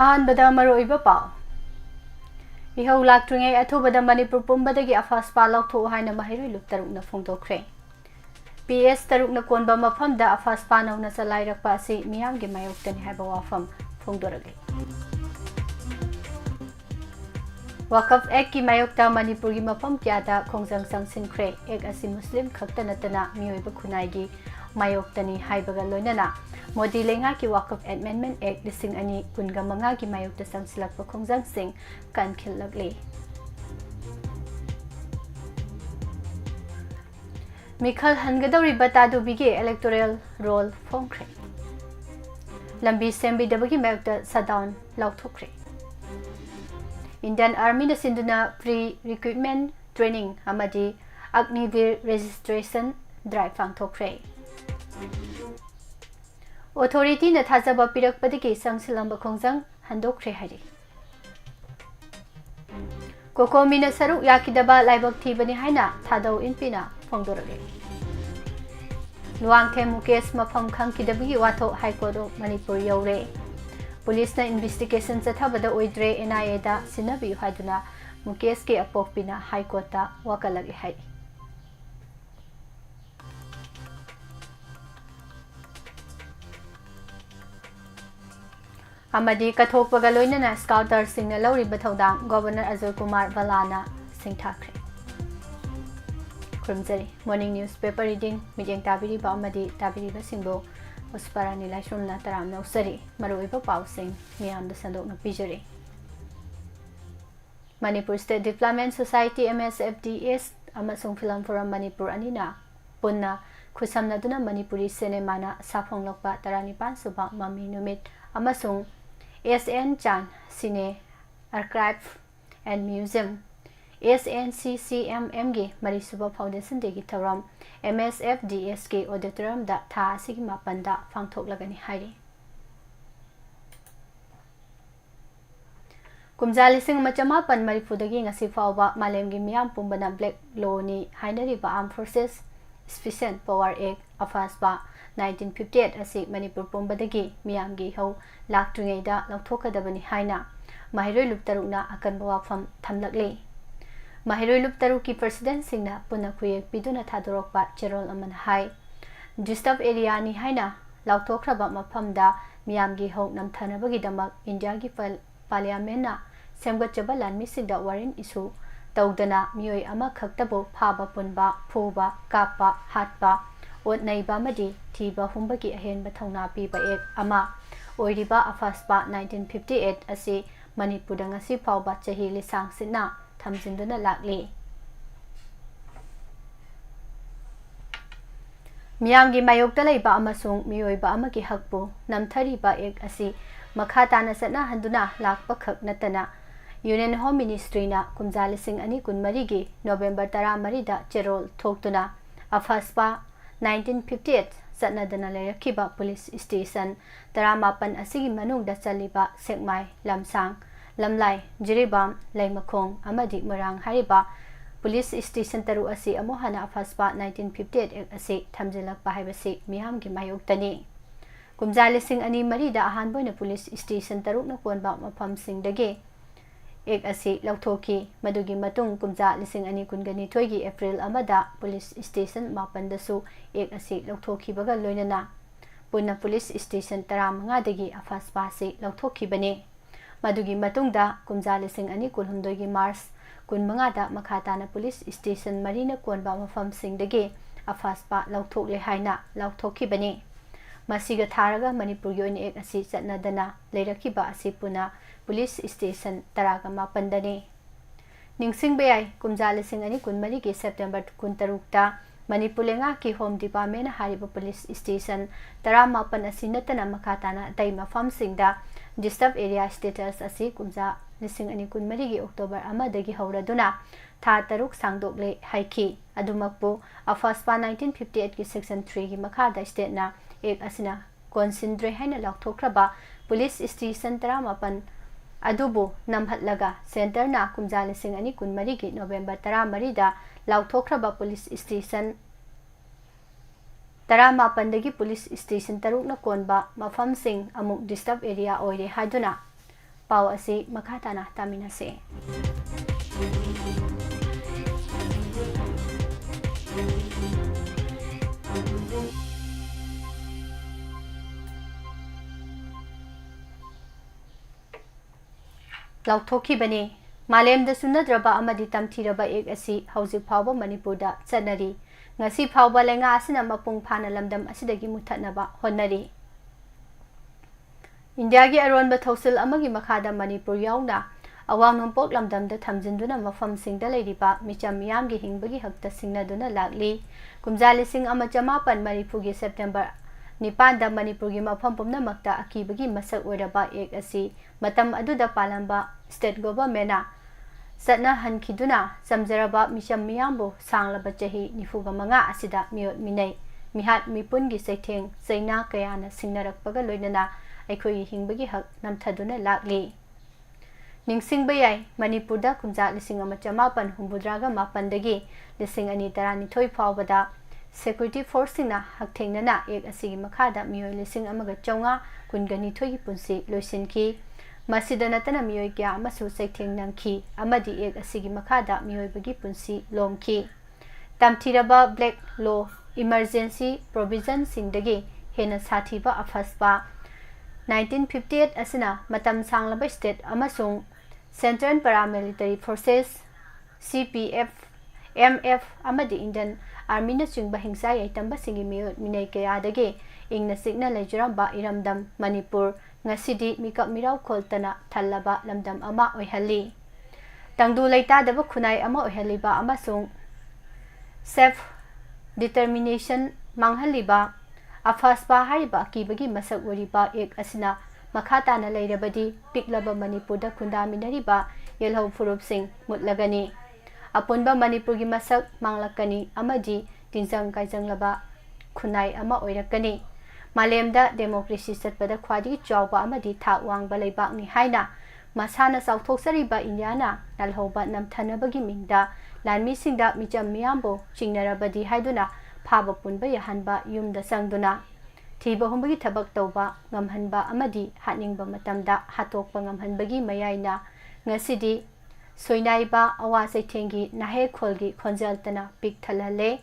अहंबदा मरोइबा पाव इहौ लाक्ट्रिंगै अथुबदा Manipur पुंबदगी अफास्पा लौथो हाइना महिरु loop तरुकना फोंदोखरे PS तरुकना कोनबा मफमदा अफास्पा नौना चलाइरकपा असि मियामगी मायोक्तनि हाइबा वाफम फोंदोरगे वकफ act की मायोक्ता मणिपुर की मफम क्यादा खोंजंग संगसिनख्रे एक असि मुस्लिम खक्ता नतना मियोइबा खुनाइगी मायोक्तनि हाइबगा लोइनना मोदी लेंगा की वकफ एमेंडमेंट एक्ट लिसिंग अनि कुनगा मंगा की मायोक्ता संगसिलकपा खोंजंग सिंह कनखिललगले मिखल हनगदौरिबा तादुबिगे इलेक्टोरल रोल फोंख्रे लंबी सेंबिदबगी मायोक्ता सडाउन लौथोख्रे इंडियन आर्मी न सिंधुना प्री रिक्रूटमेंट ट्रेनिंग अमदी अग्निवीर रजिस्ट्रेशन ड्राइव पांथोख्रे ऑथोरिटी न थाजबा पिरकपदगी संगसिलंबा खोंजंग हंदोख्रे हाइरि कोकोमीना सरुक याकिदबा लाइबक थीबनी हाइना थादौ इनपिना फोंदोरगे लुआंगथे मुकेश मफम खंकिदबगी वाथो हाईकोर्ट ऑफ मणिपुर यौरे पुलिस ने इन्वेस्टिगेशन चथबदा ओइद्रे NIA दा सिनबियु हाइदुना मुकेश के अपोकपिना हाईकोर्ट दा वकलगे हाइ अमदी कथोकपगा लोइनना स्काउटर सिंगना लौरिबा थौदांग गवर्नर अजय कुमार बलाना सिंथाख्रे खुरमजरी मॉर्निंग न्यूज़ पेपर रीडिंग मिजेंग ताबिरिबा अमदी ताबिरिबा सिंबो उस्परानी लाइसुमना तराम नौसरी मरुइबा पाउसिंग मियामदा संदोकना पिजरे Manipur state development society MSFDS अमसुंग फिल्म फोरम मणिपुर अनिना पुन्ना खुसमनदुना मणिपुरी सिनेमाना साफोंगलकपा 19 सुबा ममी नुमित अमसुंग SN चान cine archive and museum SNCCMM गे मरीसुबा फाउंडेशन देगी थौरम MSFDS के ऑडिटोरियम दा था सिगी मापंदा फांगथोकलगनी हाइरि कुमजा लिसिंग मचमापन मरीफुदगी ngasi फावबा मालेमगी मियाम पुंबना ब्लैक लोनी हाइनरिबा arm forces special power act अफासबा 1958 असि मणिपुर पुंबदगी मियामगी हौ लाक्ट्रिंगैदा लौथोकदबनी हाइना माहिरोय लुपतरुकना अकनबा वाफम थमलगले माहिरोय लुपतरु की प्रेसिडेंट सिंगना पुना खुयेक पिदुना थादोरकपा चेरोल अमन हाई डिस्टर्ब एरिया नि हाइना लाउथोख्रबा मफमदा मियामगी हौ नमथनबगीदमक इंडिया की पार्लियामेंटना सेमगचबा लानमिसिंगदा वारेंट इशू तौदना मियोय अमा खक्तबो फाबा पुनबा फुबा कापा हाटबा ओटनैबा मदी थीबा हुंबगी अहेनबा थौना पीबा एक अमा ओइरिबा अफासपा 1958 असि मणिपुरदा ngasi फावबा चही लिसांग सिना थमजिंदुना लागले मियामगी मायोक्ता लैबा अमसुंग मियोइबा अमगी हकबु नमथरिबा एक असि मखा ताना सना हंदुना लाकपा खक नतना यूनियन होम मिनिस्ट्री ना कुमजा लिसिंग अनि कुनमरी गी नवंबर 13 दा चेरोल थोक्तुना अफासपा 1958 चनदना लेरखिबा पुलिस स्टेशन 18 असिगी मनुंगदा चलिबा सेकमाई लमसांग लमलाई जिरिबाम लैमखोंग अमदी मरांग हारिबा पुलिस स्टेशन तरु असि अमोहना अफासपा 1958 असि थमजिलकपा हाइबसि मियामगी मायोक्तनि कुमजा लिसिंग अनि मरीदा अहानबोइना पुलिस स्टेशन तरुकना कोनबा मफमसिंगदगे एक असि लौथोकी मदुगी मतुंग कुमजा लिसिंग अनि कुनगनी थोइगी एप्रिल अमदा पुलिस स्टेशन मापनदसु एक असि लौथोकीबगा लोइनना पुना पुलिस स्टेशन 15 दगी अफासपा से लौथोकीबने मदुगी मतुंगदा कुमजा लिसिंग अनि कुलहुमदोगी मार्च 15 दा मखाताना पुलिस स्टेशन मरीना कोनबा मफमसिंगदगे अफासपा लौथोकले हाइना लौथोकीबने मसिगा थारगा मणिपुर योइन एक असि चनदना लेरखिबा असि पुना पुलिस स्टेशन 15 निंगसिंग बेयाई कुमजा लिसिंग अनि कुनमरी के सेप्टेम्बर 23 ता मणिपुर लेंगा की होम डिपार्टमेंट हारिबा पुलिस स्टेशन 15 असि नतना मखाताना तै मफमसिंगदा डिस्टर्ब एरिया स्टेटस असि कुमजा लिसिंग अनि कुनमरी के अक्टोबर अमदगी हौरदुना था तरुक सांगदोकले हाइखी अदुमकपो अफासपा 1958 की सेक्शन 3 की मखादा स्टेटना एक असिना कोनसिंद्रे हैना लौथोख्रबा पुलिस स्टेशन 15 अदुबो नमहतलगा सेंटरना कुमजा लिसिंग अनि कुनमरी की नवंबर 13 दा लौथोख्रबा पुलिस स्टेशन 15 दगी पुलिस स्टेशन तरुकना कोनबा मफमसिंग अमुक डिस्टर्ब एरिया ओइरे हाइदुना ꯄꯥꯎ ꯑꯁꯤ ꯃꯈꯥ ꯇꯥꯅ ꯇꯥꯃꯤꯟꯅꯁꯤ꯫ ꯂꯥꯎꯊꯣꯛꯈꯤꯕꯅꯤ꯫ ꯃꯥꯂꯦꯝꯗ ꯆꯨꯅꯗ꯭ꯔꯕ ꯑꯃꯗꯤ ꯇꯝꯊꯤꯔꯕ ꯑꯦꯛ ꯑꯁꯤ ꯍꯧꯖꯤꯛ ꯐꯥꯎꯕ ꯃꯅꯤꯄꯨꯔꯗ ꯆꯠꯅꯔꯤ꯫ ꯉꯁꯤ ꯐꯥꯎꯕ ꯂꯩꯉꯥꯛ ꯑꯁꯤꯅ ꯃꯄꯨꯡ ꯐꯥꯅ ꯂꯝꯗꯝ ꯑꯁꯤꯗꯒꯤ ꯃꯨꯠꯊꯠꯅꯕ ꯍꯣꯠꯅꯔꯤ꯫ ꯏꯟꯗꯤꯌꯥꯒꯤ ꯑꯔꯣꯟꯕ ꯊꯧꯁꯤꯜ ꯑꯃꯒꯤ ꯃꯈꯥꯗ ꯃꯅꯤꯄꯨꯔ ꯌꯥꯎꯅ ꯑꯋꯥꯡ ꯅꯣꯡꯄꯣꯛ ꯂꯝꯗꯝꯗ ꯊꯝꯖꯤꯟꯗꯨꯅ ꯃꯐꯝꯁꯤꯡꯗ ꯂꯩꯔꯤꯕ ꯃꯤꯆꯝ ꯃꯤꯌꯥꯝꯒꯤ ꯍꯤꯡꯕꯒꯤ ꯍꯛꯇ ꯁꯤꯡꯅꯗꯨꯅ ꯂꯥꯛꯂꯤ꯫ ꯀꯨꯝꯖꯥ 1940 ꯁꯦꯞꯇꯦꯝꯕꯔ 9ꯗ ꯃꯅꯤꯄꯨꯔꯒꯤ ꯃꯐꯝ ꯄꯨꯝꯅꯃꯛꯇ ꯑꯀꯤꯕꯒꯤ ꯃꯁꯛ ꯑꯣꯏꯔꯕ ꯑꯦꯛ ꯑꯁꯤ ꯃꯇꯝ ꯑꯗꯨꯗ ꯄꯥꯜꯂꯝꯕ ꯁ꯭ꯇꯦꯠ ꯒꯣꯚꯔꯟꯃꯦꯟꯠꯅ ꯆꯠꯅꯍꯟꯈꯤꯗꯨꯅ ꯆꯝꯖꯔꯕ ꯃꯤꯆꯝ ꯃꯤꯌꯥꯝꯕꯨ ꯁꯥꯡꯂꯕ ꯆꯍꯤ 45 ꯑꯁꯤꯗ ꯃꯤꯑꯣꯠ ꯃꯤꯅꯩ, ꯃꯤꯍꯥꯠ ꯃꯤꯄꯨꯟꯒꯤ ꯆꯩꯊꯦꯡ ꯆꯩꯅꯥ ꯀꯌꯥꯅ ꯁꯤꯡꯅꯔꯛꯄꯒ ꯂꯣꯏꯅꯅ ꯑꯩꯈꯣꯏꯒꯤ ꯍꯤꯡꯕꯒꯤ ꯍꯛ ꯅꯝꯊꯗꯨꯅ ꯂꯥꯛꯂꯤ꯫ ꯅꯤꯡꯁꯤꯡꯕ ꯌꯥꯏ, ꯃꯅꯤꯄꯨꯔꯗ ꯀꯨꯝꯖꯥ 1987ꯗꯒꯤ 2012 ꯐꯥꯎꯕꯗ ꯁꯦꯀ꯭ꯌꯨꯔꯤꯇꯤ ꯐꯣꯔꯁꯁꯤꯡꯅ ꯍꯛꯊꯦꯡꯅꯅ ꯑꯦꯛ ꯑꯁꯤꯒꯤ ꯃꯈꯥꯗ ꯃꯤꯑꯣꯏ 1,542ꯒꯤ ꯄꯨꯟꯁꯤ ꯂꯣꯏꯁꯤꯟꯈꯤ꯫ ꯃꯁꯤꯗ ꯅꯠꯇꯅ ꯃꯤꯑꯣꯏ ꯀꯌꯥ ꯑꯃꯁꯨ ꯆꯩꯊꯦꯡ ꯅꯪꯈꯤ ꯑꯃꯗꯤ ꯑꯦꯛ ꯑꯁꯤꯒꯤ ꯃꯈꯥꯗ ꯃꯤꯑꯣꯏꯕꯒꯤ ꯄꯨꯟꯁꯤ ꯂꯣꯝꯈꯤ꯫ ꯇꯝꯊꯤꯔꯕ ꯕ꯭ꯂꯦꯛ ꯂꯣ ꯏꯃꯔꯖꯦꯟꯁꯤ ꯄ꯭ꯔꯣꯚꯤꯖꯟꯁꯤꯡꯗꯒꯤ ꯍꯦꯟꯅ ꯁꯥꯊꯤꯕ ꯑꯐꯁꯄꯥ 1958 ꯑꯁꯤꯅ ꯃꯇꯝ ꯁꯥꯡꯂꯕ ꯁ꯭ꯇꯦꯠ ꯑꯃꯁꯨꯡ ꯁꯦꯟꯇ꯭ꯔꯦꯜ ꯄꯥꯔꯥꯃꯤꯂꯤꯇꯔꯤ ꯐꯣꯔꯁꯦꯁ (CPF, MF) ꯑꯃꯗꯤ ꯏꯟꯗꯤꯌꯟ ꯑꯥꯔꯃꯤꯅꯆꯤꯡꯕ ꯍꯤꯡꯁꯥ ꯌꯥꯏꯇꯝꯕꯁꯤꯡꯒꯤ ꯃꯤꯑꯣꯠ ꯃꯤꯅꯩ ꯀꯌꯥꯗꯒꯤ ꯏꯪꯅ ꯆꯤꯛꯅ ꯂꯩꯖꯔꯝꯕ ꯏꯔꯝꯗꯝ ꯃꯅꯤꯄꯨꯔ ꯉꯁꯤꯗꯤ ꯃꯤꯀꯞ ꯃꯤꯔꯥꯎꯈꯣꯜꯇꯅ ꯊꯜꯂꯕ ꯂꯝꯗꯝ ꯑꯃ ꯑꯣꯏꯍꯜꯂꯤ꯫ ꯇꯪꯗꯨ ꯂꯩꯇꯥꯗꯕ ꯈꯨꯟꯅꯥꯏ ꯑꯃ ꯑꯣꯏꯍꯜꯂꯤꯕ ꯑꯃꯁꯨꯡ ꯁꯦꯜꯐ ꯗꯤꯇꯔꯃꯤꯅꯦꯁꯟ ꯃꯥꯡꯍꯜꯂꯤꯕ ꯑꯐꯁꯄꯥ ꯍꯥꯏꯔꯤꯕ ꯑꯀꯤꯕꯒꯤ ꯃꯁꯛ ꯑꯣꯏꯔꯤꯕ ꯑꯦꯛ ꯑꯁꯤꯅ ꯃꯈꯥ ꯇꯥꯅ ꯂꯩꯔꯕꯗꯤ ꯄꯤꯛꯂꯕ ꯃꯅꯤꯄꯨꯔꯗ ꯈꯨꯟꯗꯥꯃꯤꯟꯅꯔꯤꯕ ꯌꯦꯜꯍꯧ ꯐꯨꯔꯨꯞꯁꯤꯡ ꯃꯨꯠꯂꯒꯅꯤ, ꯑꯄꯨꯟꯕ ꯃꯅꯤꯄꯨꯔꯒꯤ ꯃꯁꯛ ꯃꯥꯡꯂꯛꯀꯅꯤ ꯑꯃꯗꯤ ꯇꯤꯟꯖꯪ ꯀꯥꯏꯖꯪꯂꯕ ꯈꯨꯟꯅꯥꯏ ꯑꯃ ꯑꯣꯏꯔꯛꯀꯅꯤ꯫ ꯃꯥꯂꯦꯝꯗ ꯗꯦꯃꯣꯀ꯭ꯔꯦꯁꯤ ꯆꯠꯄꯗ ꯈ꯭ꯋꯥꯏꯗꯒꯤ ꯆꯥꯎꯕ ꯑꯃꯗꯤ ꯊꯥꯛ ꯋꯥꯡꯕ ꯂꯩꯕꯥꯛꯅꯤ ꯍꯥꯏꯅ ꯃꯁꯥꯅ ꯆꯥꯎꯊꯣꯛꯆꯔꯤꯕ ꯏꯟꯗꯤꯌꯥꯅ ꯂꯥꯜꯍꯧꯕ ꯅꯝꯊꯅꯕꯒꯤ ꯃꯤꯡꯗ ꯂꯥꯟꯃꯤꯁꯤꯡꯗ ꯃꯤꯆꯝ ꯃꯤꯌꯥꯝꯕꯨ ꯆꯤꯡꯅꯔꯕꯗꯤ ꯍꯥꯏꯗꯨꯅ ꯐꯥꯕ ꯄꯨꯟꯕ ꯌꯥꯍꯟꯕ, ꯌꯨꯝꯗ ꯆꯪꯗꯨꯅ ꯊꯤꯕ ꯍꯨꯝꯕꯒꯤ ꯊꯕꯛ ꯇꯧꯕ ꯉꯝꯍꯟꯕ ꯑꯃꯗꯤ ꯍꯥꯠꯅꯤꯡꯕ ꯃꯇꯝꯗ ꯍꯥꯠꯇꯣꯛꯄ ꯉꯝꯍꯟꯕꯒꯤ ꯃꯌꯥꯏꯅ ꯉꯁꯤꯗꯤ ꯁꯣꯏꯅꯥꯏꯕ ꯑꯋꯥ ꯆꯩꯊꯦꯡꯒꯤ ꯅꯥꯍꯦꯈꯣꯜꯒꯤ ꯈꯣꯟꯖꯦꯜꯇꯅ ꯄꯤꯛ ꯊꯜꯍꯜꯂꯦ꯫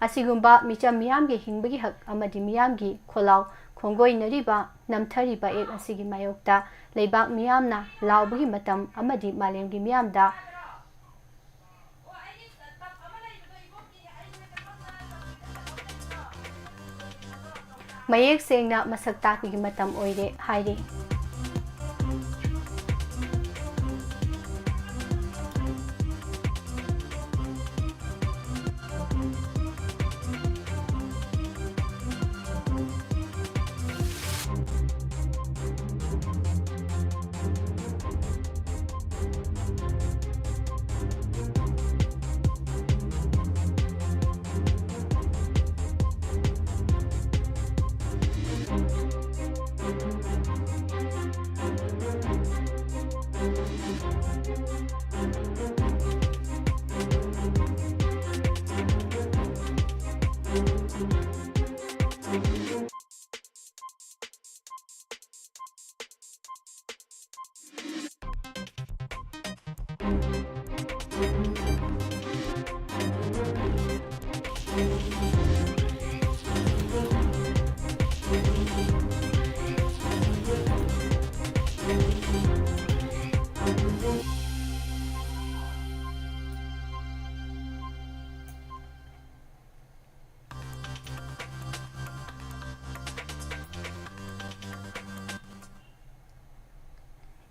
ꯑꯁꯤꯒꯨꯝꯕ ꯃꯤꯆꯝ ꯃꯤꯌꯥꯝꯒꯤ ꯍꯤꯡꯕꯒꯤ ꯍꯛ ꯑꯃꯗꯤ ꯃꯤꯌꯥꯝꯒꯤ ꯈꯣꯜꯂꯥꯎ ꯈꯣꯡꯒꯣꯏꯅꯔꯤꯕ ꯅꯝꯊꯔꯤꯕ ꯑꯦꯛ ꯑꯁꯤꯒꯤ ꯃꯥꯌꯣꯛꯇ ꯂꯩꯕꯥꯛ ꯃꯤꯌꯥꯝꯅ ꯂꯥꯎꯕꯒꯤ ꯃꯇꯝ ꯑꯃꯗꯤ ꯃꯥꯂꯦꯝꯒꯤ ꯃꯤꯌꯥꯝꯗ ꯃꯌꯦꯛ ꯁꯦꯡꯅ ꯃꯁꯛ ꯇꯥꯛꯄꯒꯤ ꯃꯇꯝ ꯑꯣꯏꯔꯦ ꯍꯥꯏꯔꯤ꯫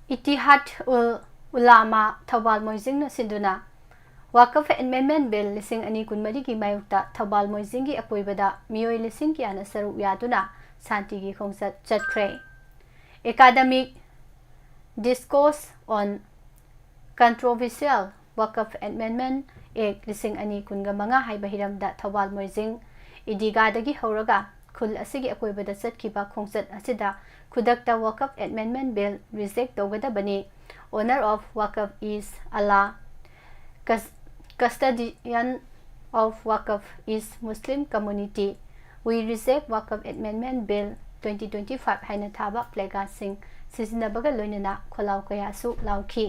ꯏꯇꯤꯍꯥꯗ ꯎꯜ ꯎꯂꯥꯃꯥ ꯊꯧꯕꯥꯜ ꯃꯣꯏꯖꯤꯡꯅ ꯁꯤꯟꯗꯨꯅ ꯋꯥꯀꯐ ꯑꯦꯃꯦꯟꯗꯃꯦꯟꯠ ꯕꯤꯜ 2024ꯒꯤ ꯃꯥꯌꯣꯛꯇ ꯊꯧꯕꯥꯜ ꯃꯣꯏꯖꯤꯡꯒꯤ ꯑꯀꯣꯏꯕꯗ ꯃꯤꯑꯣꯏ 1000 ꯀꯌꯥꯅ ꯁꯔꯨꯛ ꯌꯥꯗꯨꯅ ꯁꯥꯟꯇꯤꯒꯤ ꯈꯣꯡꯆꯠ ꯆꯠꯈ꯭ꯔꯦ꯫ ꯑꯦꯀꯥꯗꯦꯃꯤꯛ ꯗꯤꯁꯀꯣꯔꯁ ꯑꯣꯟ ꯀꯟꯇ꯭ꯔꯣꯚꯔꯁꯤꯌꯦꯜ ꯋꯥꯀꯐ ꯑꯦꯃꯦꯟꯗꯃꯦꯟꯠ ꯑꯦꯛ 2025 ꯍꯥꯏꯕ ꯍꯤꯔꯝꯗ ꯊꯧꯕꯥꯜ ꯃꯣꯏꯖꯤꯡ ꯏꯗꯤꯒꯥꯗꯒꯤ ꯍꯧꯔꯒ ꯈꯨꯜ ꯑꯁꯤꯒꯤ ꯑꯀꯣꯏꯕꯗ ꯆꯠꯈꯤꯕ ꯈꯣꯡꯆꯠ ꯑꯁꯤꯗ ꯈꯨꯗꯛꯇ ꯋꯥꯀꯐ ꯑꯦꯃꯦꯟꯗꯃꯦꯟꯠ ꯕꯤꯜ ꯔꯤꯖꯦꯛ ꯇꯧꯒꯗꯕꯅꯤ, ꯑꯣꯅꯔ ꯑꯣꯐ ꯋꯥꯀꯐ ꯏꯖ ꯑꯜꯂꯥꯍ, custodian of Waqf is Muslim community. We reject Waqf Amendment Bill 2025 haina thaba placard sing sizinnabaga loinana kholau kaya su lauki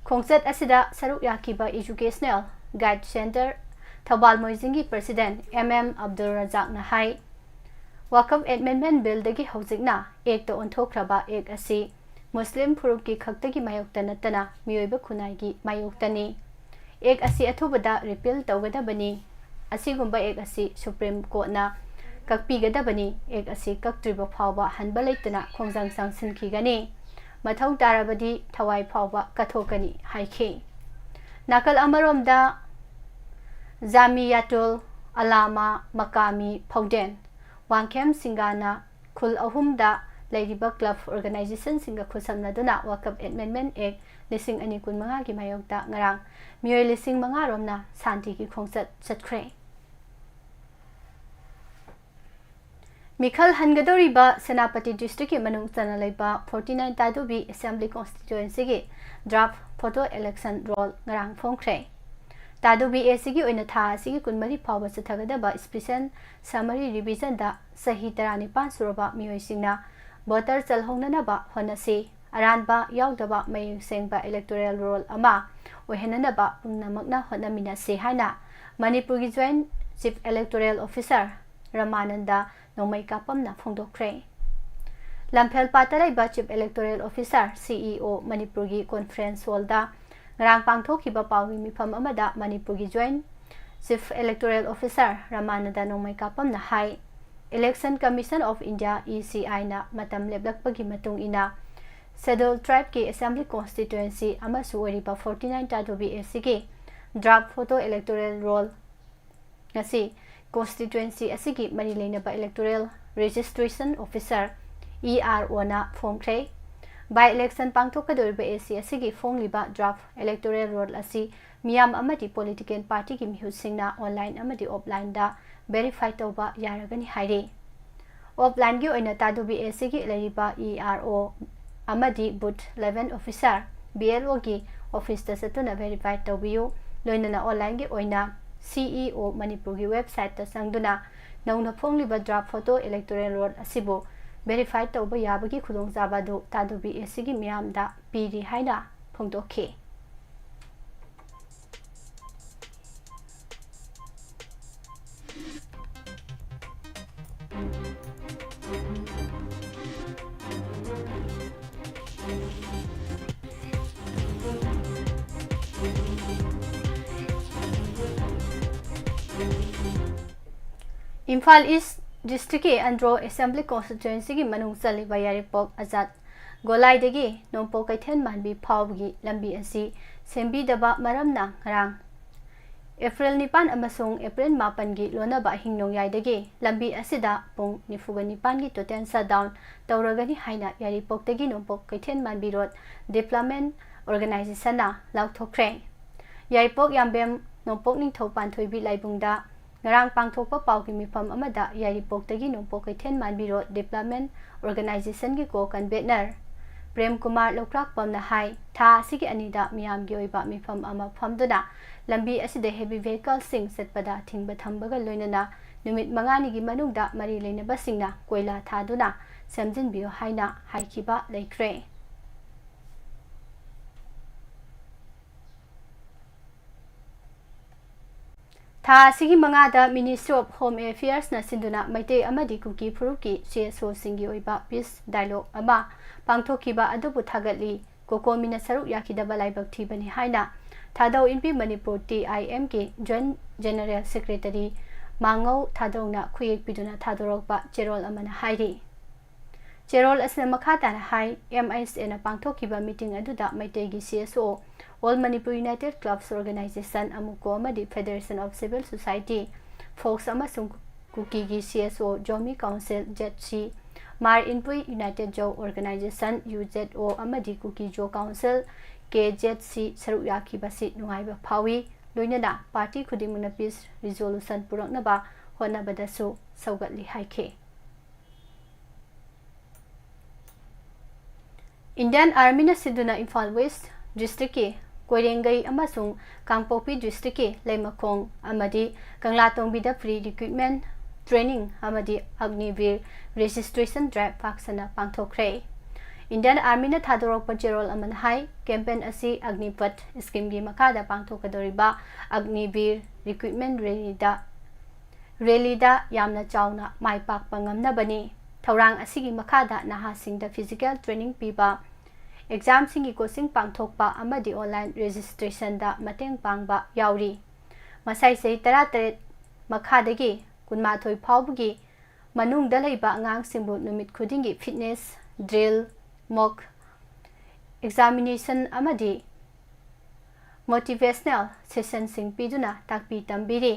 khongchat asida saruk yakiba educational guide center Thobal Moijingi President MM Abdul Razak na hai Wakaf Amendment Bill dagi hojikna ek to onthokraba ek asi Muslim Furup ki khaktagi mayokta natana miyoiba khunai gi mayoktani ek asi athubada repeal tawgadabani asigumba ek asi Supreme Court na kakpigadabani ek asi kaktriba phawba hanba leitana khongjang sangsinkhigani mathau tarabadi thawai phawba kathokani haikhe nakal amaromda Zamiyatul Alama Makami Pauden Wangkem Singana Khul Ahumda Ladybug Club Organization Singa Khusamnaduna Wakaf Amendment Act Lising Ani Kun Manga Gi Mayokta Ngarang Miyoi Lising Manga Romna Santi Ki Khongsat Chatkre Mikhal Hangadoriba Senapati District Ki Manung Chana Leiba 49 Tadubi Assembly Constituency Gi Draft Photo Election Roll Ngarang Phongkre Tadubi ACG oina tha asigi kunmari phawba chathagadaba special summary revision da sahi tarani 5 suraba miyoi singna voter chalhongnanaba honasi aranba yaudaba mayeng sengba electoral roll ama ohenanaba pungnamakna honamina se haina Manipur gi joint chief electoral officer Ramananda nomai kapamna phongdokre Lamphel patalaiba chief electoral officer CEO Manipur gi conference hall da Ngarang pangthokiba pawgi mifam amada Manipur gi joint chief electoral officer Ramananda nomai kapam na hai Election Commission of India ECI na matam leblakpagi matung ina scheduled tribe ki assembly constituency amasu oriba 49 tadobi SC draft photo electoral roll ngasi constituency asigi mari leinaba electoral registration officer ERO na phongkre By election pangthokadoriba AC asigi fongliba draft electoral roll asi miyam amadi political party ki mihusingna online amadi offline da verify tawba yaragani haire offline gi oina tadubi AC gi leriba ERO amadi booth 11 officer BLO gi office ta satuna verify tawbiyu loinana online gi oina CEO Manipur gi website ta sangduna nauna fongliba draft photo electoral roll asibo Verified tawba yabagi khudong zabadu tadubi asigi miyamda piri haina phongdokhe Imphal East District Andro Assembly Constituency ki manung chaliba yaripok Azad Golai degi nompo kaithen manbi phawgi lambi asi sembi daba maramna ngarang April 9 amasung April 8 gi lonaba hingnong yai degi lambi asida pung 9 gi total shutdown tawragani haina yaripok degi nompo kaithen manbi road development organization na lauthokre yaripok yambem nompok ningthau panthoibi laibungda Ngarang pangthokpa pawgi mifam amada yaripok tagi nompo kaithen manbi road development organization gi ko convener Prem Kumar Lokrak pamna hai tha sigi anida miyam gi oiba mifam ama famduna lambi aside heavy vehicle sing setpada thingba thambaga loinana numit mangani gi manungda mari leinaba singna koila thaduna samjin bio haina haikiba leikre Tha sigi mangada Ministry of Home Affairs na sinduna maite amadi kuki furuki CSO singi oiba peace dialogue ama pangthokiba adubu thagatli kokomina saruk yakidaba laibak thibani haina thadau inpi Manipur TIM ke Joint General Secretary Mangau thadongna khuyek piduna thadorokba cherol amana hairi cherol asna makhata na hai MISA na pangthokiba meeting aduda maite gi CSO All Manipur United Clubs Organization amuko amadi Federation of Civil Society Folks amasung kuki gi CSO Jomi Council JC Mar Inpui United Joe Organization UZO amadi kuki Joe Council KJC saruk yakibasi nungaiba phawi loinana party khudimuna peace resolution puraknaba honabadasu saugatli haike Indian Army na siduna Imphal West District ki Koirengai amasung Kangpopi District ki Leimakong amadi Kanglatong bida free recruitment training amadi Agnivir registration drive paksana pangthokre Indian Army na thadorok pajerol aman hai campaign asi Agnipat scheme gi makada pangthokadoriba Agnivir recruitment rally da yamna chawna mai pak pangamna bani thorang asigi makada naha singda physical training piba exam singi coaching pangthokpa amadi online registration da mateng pangba yauri masai sei tara makadagi kunmathoi phawbugi manung da leiba angang singbu numit khudingi fitness drill mock examination amadi motivational session sing piduna takpi tambiri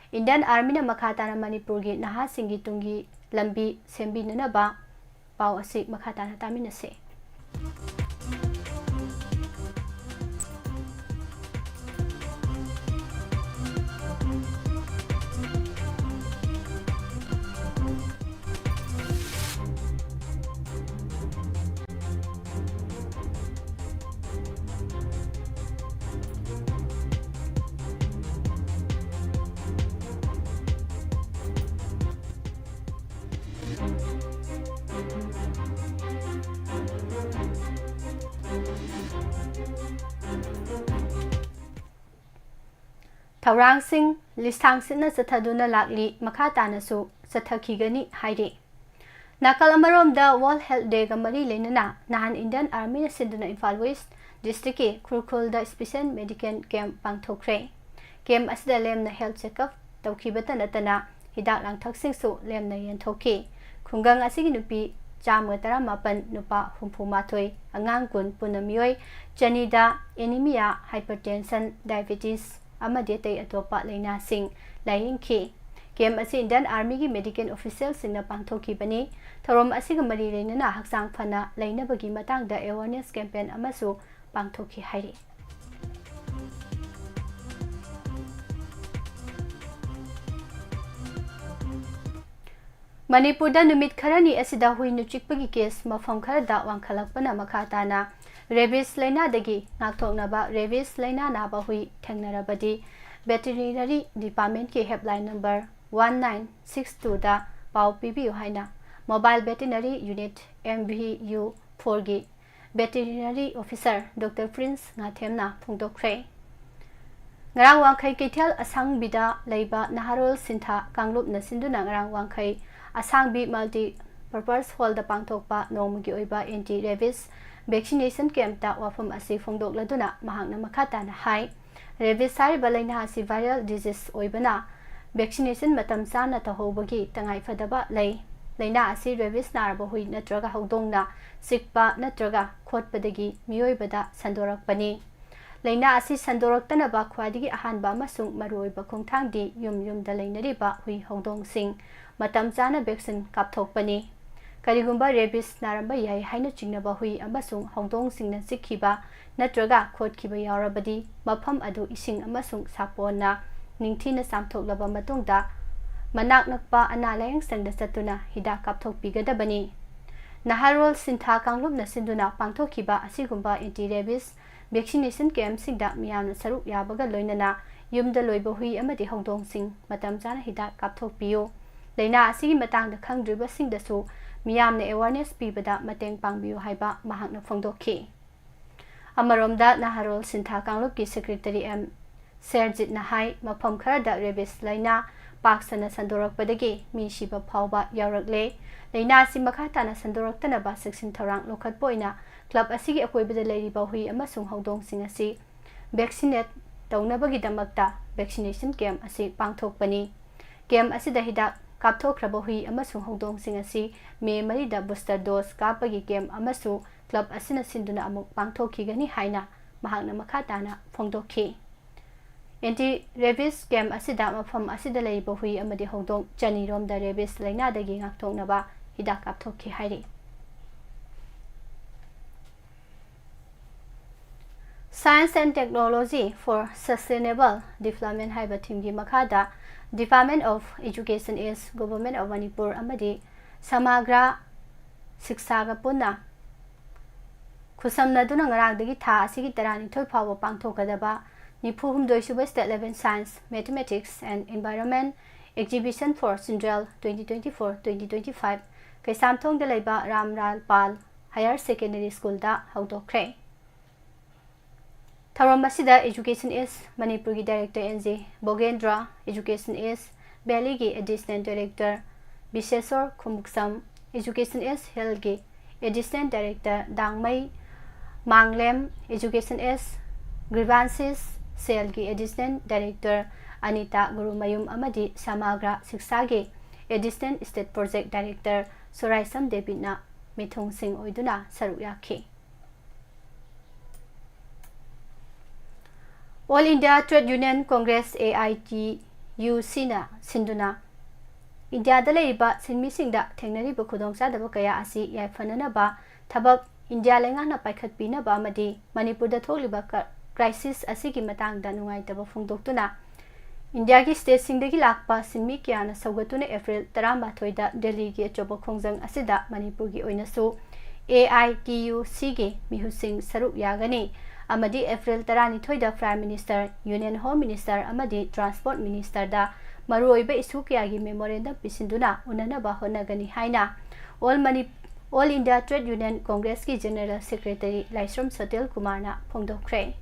Indian Army na makhatana Manipur gi naha singi tungi lambi sembi nana ba pau asi makhatana tamina se Thaurang sing listang sina sathaduna lakli makhatana su sathakigani hairi nakal amarom da World Health Day ga mari lenana nahan Indian Army na sinduna Imphal West district ki Khurkhul da special medical camp pangthokre camp asida lemna health checkup tawkhibata natana hidak langthak sing su lemna yenthoki khungang asigi nupi chama 18 nupa 34 angang kun punamioi chanida anemia hypertension diabetes amadi tay atopa laina sing laing ki kem asi Indian Army gi medical official singna pangthoki bani thorom asiga mari leinana haksang phana laina bagi matang da awareness campaign amasu pangthoki hairi Manipur da numit kharani asida hui nuchikpagi case mafam khara da wangkhalakpana makhatana rabies laina dagi ngakthoknaba rabies laina naba hui thengnarabadi veterinary department ki helpline number 1962 da pau pibiu haina mobile veterinary unit MVU 4 gi veterinary officer Dr. Prince ngathemna phungdokre ngarang wangkhai kethel asang bida leiba naharol sintha kanglup na sinduna ngarang wangkhai asang bi multi purpose hall da pangthokpa nomgi oiba anti rabies vaccination camp ta WAPHAM asi phongdok laduna mahakna makhata na hai rabies sari balaina asi viral disease oibana vaccination matam sana ta hobagi tangai fadaba lei laina asi rabies narba hui natraga hawdongna sikpa natraga khotpadagi mioibada sandorakpani laina asi sandoraktana ba khwadigi ahanba masung maroiba khongthangdi yum da lainariba hui hawdong sing matam sana vaccine kapthokpani Karigumba rabies naramba yai haina chingnaba hui amasung hongdong singna sikhiba natraga khotkhiba yaurabadi mafam adu ising amasung saponna ningthina samthoklaba matungda manak nakpa analayang sangda satuna hida kapthokpigadabani Naharol sintha kanglupna sinduna pangthokhiba asigumba anti rabies vaccination camp singda miyamna saruk yabaga loinana yumda loiba hui amadi hongdong sing matam chana hida kapthokpiyo laina asigi matangda khangdriba singdasu miyamne awareness pibada mateng pangbiyo haiba mahakna phongdokhi amaromda Naharol sintha kanglup ki secretary M Serjit Nahai mafam khara da rabies laina paksana sandorakpadagi mi shiba phawba yaurakle laina si makhatana sandoraktana ba section thorang lokhatpoina club asigi akoibada leiriba hui amasung hawdong sing asi vaccinate tawnabagi damakta vaccination camp asi pangthokpani camp asida hidak kapthokraba hui amasung hawdong sing asi me marida booster dose kapagi camp amasu club asina sinduna amuk pangthokhigani haina mahakna makhatana phongdokhi anti rabies camp asida mafam asida leiba hui amadi hawdong chani romda rabies laina dagi ngakthoknaba hidak kapthokhi hairi Science and Technology for Sustainable Development haiba thimgi makhada Department of Education is Government of Manipur amadi Samagra Sikshaga punna Khusamnaduna ngarangdagi tha asigi tarani thoi phawa pangthokadaba Nipuhumdoi suba state level science, mathematics and environment Exhibition for Central 2024-2025 Kaisamthong Dalaiba Ramral Pal Higher Secondary School da Haudokre. Tharom asida Education is Manipur gi Director NJ Bogendra, Education is Bali gi Assistant Director Bisesor Khumuksam, Education is Hill gi Assistant Director Dangmai Manglem, Education is Grievances Cell gi Assistant Director Anita Gurumayum Amadi Samagra Siksagi, Assistant State Project Director Soraisam Debina Mithung Singh Oiduna Saruyaki. All India Trade Union Congress AITUC na Sinduna India da leiba sinmi singda thengnari ba khudong sa da kaya asi yai fanana ba thabak India lenga na paikhat pina ba amadi Manipur da tholiba crisis asigi matang da nungai taba phungdoktuna India ki state singdagi lakpa sinmi kyana saugatuna April 13 da Delhi gi choba khongjang asida Manipur gi oina su AITUC gi mihusing saruk yagani amadi April 12 da Prime Minister, Union Home Minister amadi Transport Minister da maruoiba isu kyagi memorandum pisinduna unanaba honagani haina All India Trade Union Congress ki General Secretary Laisram Satel Kumarna phongdokre.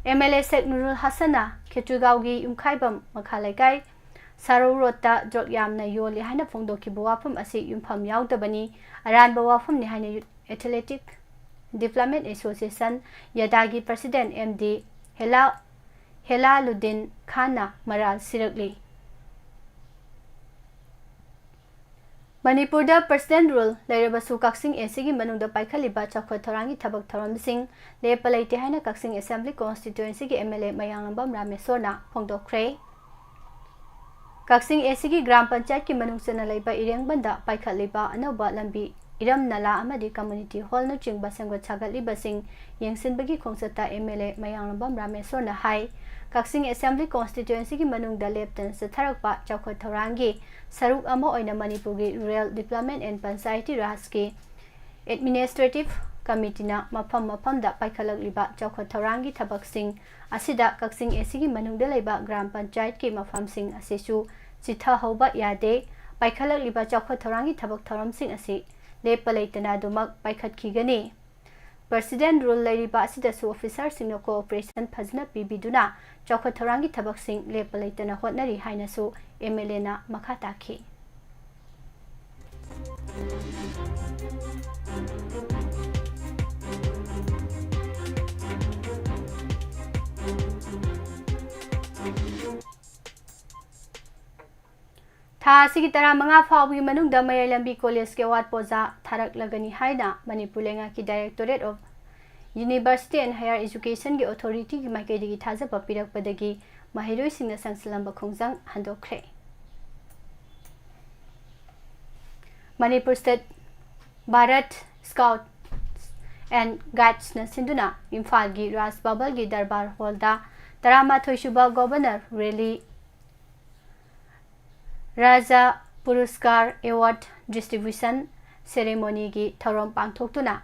MLA Sheikh Nurul Hassana Ketugaugi Yumkhaibam Makhalaikai Sarurota Jot Yamna Yoli haina phongdoki WAPHAM asi yumpham yaudabani aranba WAPHAM ni haina Athletic Development Association Yadagi President MD Helaluddin Khana Maral Sirakli. Manipur da President Rule Lairabasu Kaksing Esigi Manungda Paikhaliba Chakwa Thorangi Thabak Thoram Singh Lepalaite haina Kaksing Assembly Constituency gi MLA Mayangambam Ramesorna Phongdokre. Kaksing Esigi Gram Panchayat ki manungsana laiba Irengbanda Paikhaliba Anoba Lambi Iram Nala amadi Community Hall no chingba sangwa chagatliba sing yengsinbagi khongsata MLA Mayangambam Ramesorna hai Kaksing Assembly Constituency ki manungda leptan satharakpa chawkha thorangi saruk ama oina Manipur gi Rural Development and Panchayati Raj ki Administrative Committee na mafam da paikhalakliba chawkha thorangi thabak sing asida Kaksing Esigi manungda leiba Gram Panchayat ki mafam sing asisu chitha hoba yade paikhalakliba chawkha thorangi thabak thoram sing asi Lepalaitana dumak paikhat kigani. President Rule Lairiba Asidasu Officer Singno Cooperation Phazna Pibiduna Chawkha Thorangi Thabak Sing Lepalaitana Hotnari Hainasu MLA na Makhataki. Tha sigi tara manga phawgi manungda Mayalambi College ke award poza tharak lagani haina Manipur lenga ki Directorate of University and Higher Education ki Authority ki maikedi ki thajaba pirakpadagi mahiroi singna sangsilamba khongjang handokre. Manipur State Bharat Scouts and Guides na sinduna Imphal gi Ras Babal gi Darbar Hall da tarama thoishuba Governor Rally Raja Puruskar Award Distribution Ceremony gi Thorom Pangthoktuna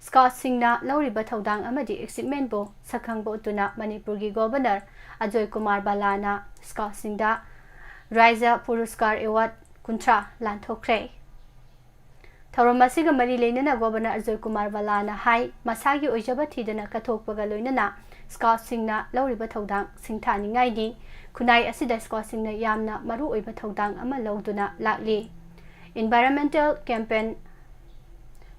Scott Singna Lauriba Thodang amadi excitement bo sakhangbo tuna Manipur gi Governor Ajoy Kumar Balana Scott Singda Raja Puruskar Award Kuntra Lanthokre. Thorom asiga mari leinana Governor Ajoy Kumar Balana hai masagi oijaba thidana kathokpaga loinana Scott Singna Lauriba Thodang singthani ngai ni Kunai asida Scott Singna yamna maru oiba thodang ama lawduna lakli. Environmental campaign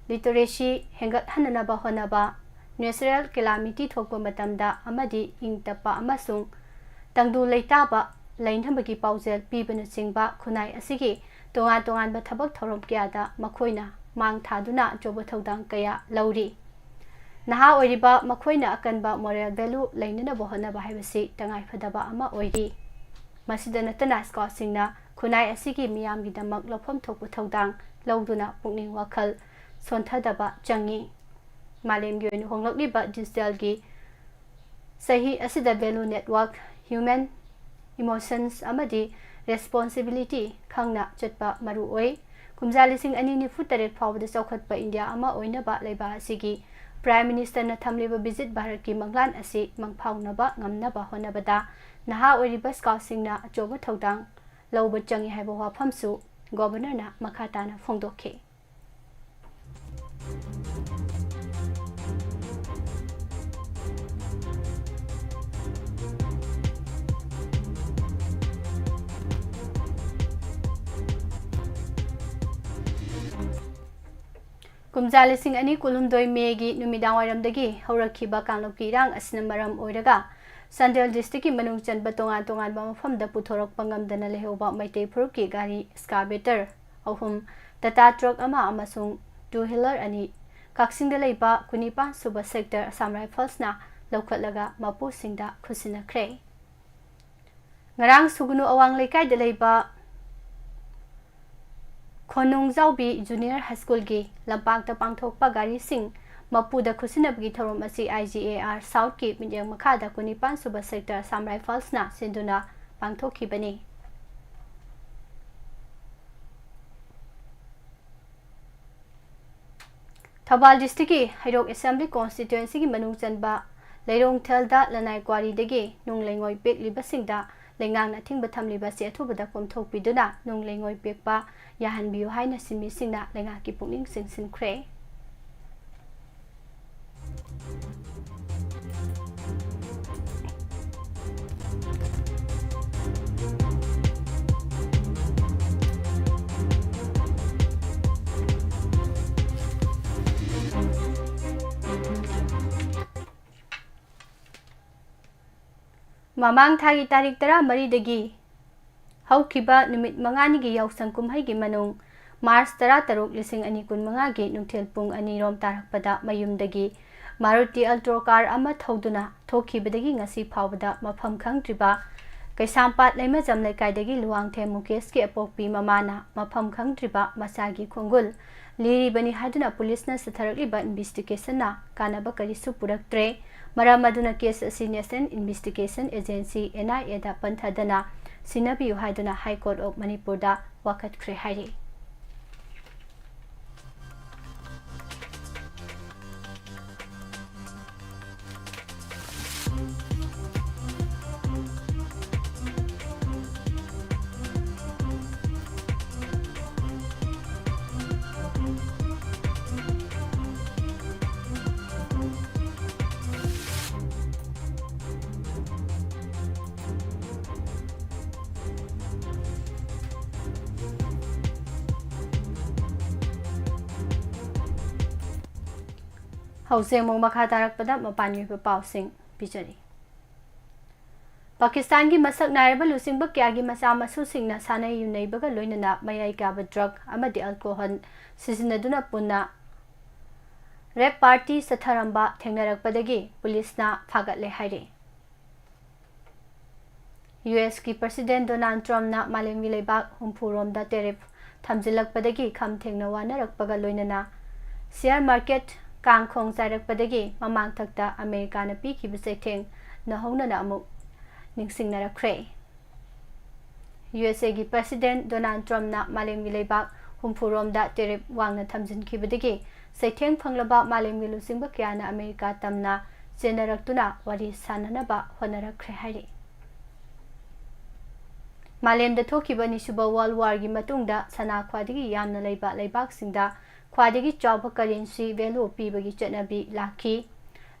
literacy hengat hanana ba honaba natural calamity thokpa matamda amadi ingtapa amasung tangdu leitaba lainhambagi paujel pibana chingba kunai asigi tongan ba thabak thorom kyada makhoina mang thaduna joba thodang kaya lauri. Naha oiriba makhoina akanba moral value lainana bohana ba haibasi tangai phadaba ama oiri. Masida natana Scott Singna kunai asigi miyamgi damak lofam thokpa thodang lawduna pukning wakhal sonthadaba changi. Malemgi oina honglakliba digital gi sahi asida value network human emotions amadi responsibility khangna chatpa maru oi. Kumjalising anini futare phawda chawkhatpa India ama oina ba leiba asigi Prime Minister na thamliba visit Bharat ki manglan asi mangphaunaba ngamnaba honabada नहा ओइरिबा स्काउटसिंगना अचोबा थौदांग लौबा चंगी हाइबा वाफमसु गवर्नरना मखाताना फोंदोखे। कुमजा लिसिंग अनि कुलुमदोय Maggi नुमिदांग वाइरमदगी हौरखिबा कांगलोपकी इरांग असना मरम ओइरगा संदेल district की मनुंग चनबा तोंगान तोंगानबा मफमदा पुथोरकपा ngamdana लेहौबा Meitei फुरुकी गाड़ी स्काबेटर अहुम Tata truck अमा अमसुंग two wheeler अनि काक्सिंगदा लेबा कुनिपान सुबा सेक्टर असम राइफल्सना लौखटलगा मपुसिंगदा खुसिनख्रे। ngarang sugunu awang lekai da leiba खोनुंगजाउबी जूनियर हाई स्कूल की लंपाक पांथोकपा गाड़ी सिंह मपूदा खुसिनबगी थौरम असी IGAR साउथ की मिडियम मखादा कुनिपान सुबा सेक्टर असम राइफल्सना सिंधुना पांथोखिबनी। थौबाल डिस्ट्रिक्ट की हैरोक असेंबली कॉन्स्टिट्यूएंसी की मनुंग चनबा लेरोंगथलदा लनाई क्वारीदगी नुंगलेंगोय पेकलिबसिंगदा लेंगांगना थिंगबा थमलिबा से अथुबदा कोमथोकपिदुना नुंगलेंगोय पेकपा याहनबियु हाइना सिमिसिंगना लेंगा की पुनिंग सिंसिनख्रे। ममांग थागी तारीख 14 हौखिबा नुमित मंगानिगी याउसंग कुमहैगी मनुंग मार्च 13 2025 गी नुंथेल पुंग 2 रोम तारकपदा मयुमदगी मारुति अल्ट्रो कार अमा थौदुना थोखिबदगी ngasi फावबदा मफम खंगद्रिबा कैसामपात लेमजम लेकाइदगी लुवांगथे मुकेश की अपोकपी ममाना मफम खंगद्रिबा मसागी खुंगुल लिरिबनी हादुना पुलिसना सथरकलिबा इन्वेस्टिगेशनना कानबा करिसु पुरक्त्रे मरम अदुना केस असि नेशनल इन्वेस्टिगेशन एजेंसी NIA दा पंथदना सिनबियु हाइदुना हाई कोर्ट ऑफ मणिपुर दा वाकटख्रे हाइरि। हौसे मोंग मखा तारकपदा मपान्युब पाउसिंग पिजरी। पाकिस्तान की मसक नायरब लुसिंग क्या की मचा मसुसिंगना सानै युनैबगा लोइनना मयाई काब ड्रग अमदि अल्कोहल सिजिनदुना पुन्ना रेप पार्टी सथरंबा थेंगनरकपदगी पुलिसना फागतले हाइरे। US की प्रेसिडेंट डोनाल्ड ट्रम्पना मालेमगी लेबाक हुंफुरोमदा टेरिफ थमजिलकपदगी खम थेंगना वानरकपगा लोइनना शेयर मार्केट कांगखोंग चाइरकपदगी ममांग थक्ता अमेरिकाना पीखिब चैथेंग नहौनना अमुक निंगसिंगनरख्रे। USA की प्रेसिडेंट डोनाल्ड ट्रम्पना मालेमगी लेबाक हुंफुरोमदा टेरिफ वांगना थमजिनखिबदगी चैथेंग फंगलबा मालेमगी लुसिंग क्याना अमेरिका तमना चेनरक्तुना वारी साननबा होनरख्रे हाइरि। मालेमदा थोखिबा निसुबा वर्ल्ड वार की मतुंगदा सना ख्वादिगी यामना लेबा लेबाकसिंगदा ख्वादिगी चौबा करेंसी वैल्यू पीबगी चटनबी लाखी।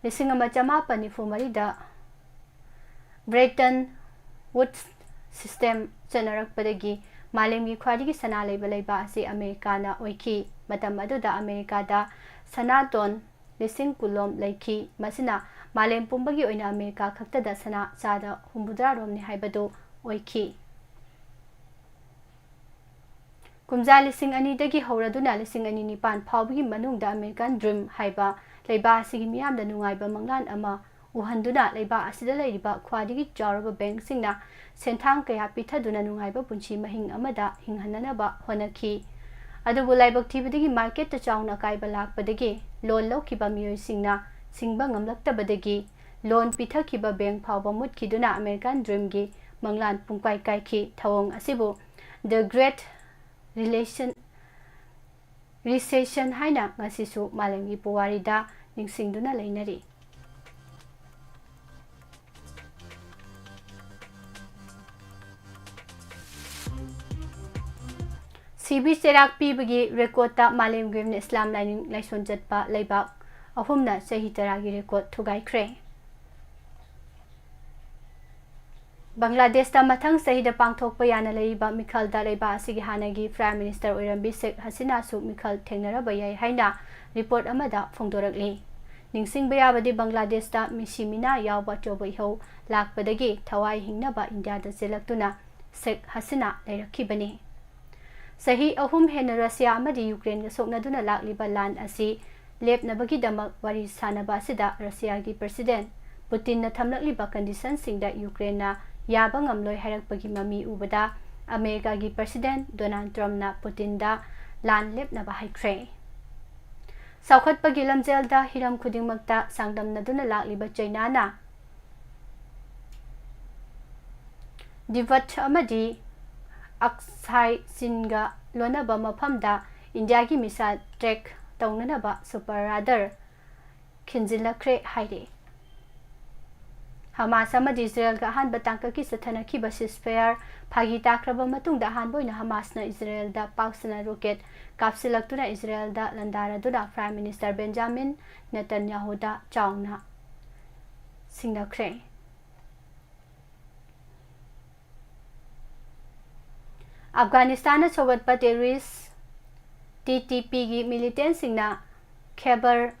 1994 दा ब्रेटन वुड्स सिस्टम चनरकपदगी मालेमगी ख्वादिगी सना लेबा लेबा असी अमेरिकाना ओइखी। मतम अदुदा अमेरिकादा सना टोन 10,000 कुलोम लेखी। मसिना मालेम पुंबगी ओइना अमेरिका खक्तदा सना चादा 50 रोमनि हाइबदो ओइखी। कुमजा लिसिंग अनिदगी हौरदुना लिसिंग अनि निपान फावबगी मनुंगदा अमेरिकन ड्रीम हाइबा लेबा असिगी मियामदा नुंगाइबा मंगलान अमा उहंदुना लेबा असिदा लेरिबा ख्वादिगी चारबा बैंक सिंगना सेंथांग कया पिथदुना नुंगाइबा पुंची महिंग अमदा हिंगहननबा होनखी। अदुबु लाइबक थिबदगी मार्केट चाउना काइबा लाकपदगी लोन लौखिबा मियोइसिंगना सिंगबा ngamlaktabadagi लोन पिथखिबा बैंक फावबा मुतखिदुना अमेरिकन ड्रीम गी मंगलान पुंकाइ काइखी। थवंग असिबु द ग्रेट रिसेशन हाइना ngasisu malemgi puwarida ningsingduna leinari। CB Serak pibagi record Malim Grim Islam Lining Laison Jetpa Laybak Ahumna Sahi Taragi record Tugai Kre Bangladesh ta mathang sahi da pangthokpa yana leiba Mikhal da leiba asigi hanagi Prime Minister Oirambi Sheikh Hasina su Mikhal thengnaraba yai haina report amada phongdorakli ningsing bayabadi Bangladesh ta misimina yawba chobai ho lakpadagi thawai hingnaba India da selaktuna Sheikh Hasina leirakibani sahi ahum hena Russia amadi Ukraine ga soknaduna lakliba land asi lepnabagi damak wari sanaba sida Russia gi President Putin na thamlakliba condition singda Ukraine na yaba ngamloi hairakpagi mami ubada America gi President Donald Trump na Putin da lan lepnaba haikre saukhatpagi lamjel da hiram khudingmakta sangdamnaduna lakliba China na divat amadi Aksai Singa Lonaba Mapamda India gi misa trek taunanaba super radar Kinzilakre Haide Hamas amadi Israel ga han batangka ki sathana ki basis fair phagi takraba matung da han boina Hamas na Israel da pausana rocket kapsilaktuna Israel da landara duna Prime Minister Benjamin Netanyahu da chauna singnakre Afghanistan na sobatpa terrorist TTP gi militant singna Khyber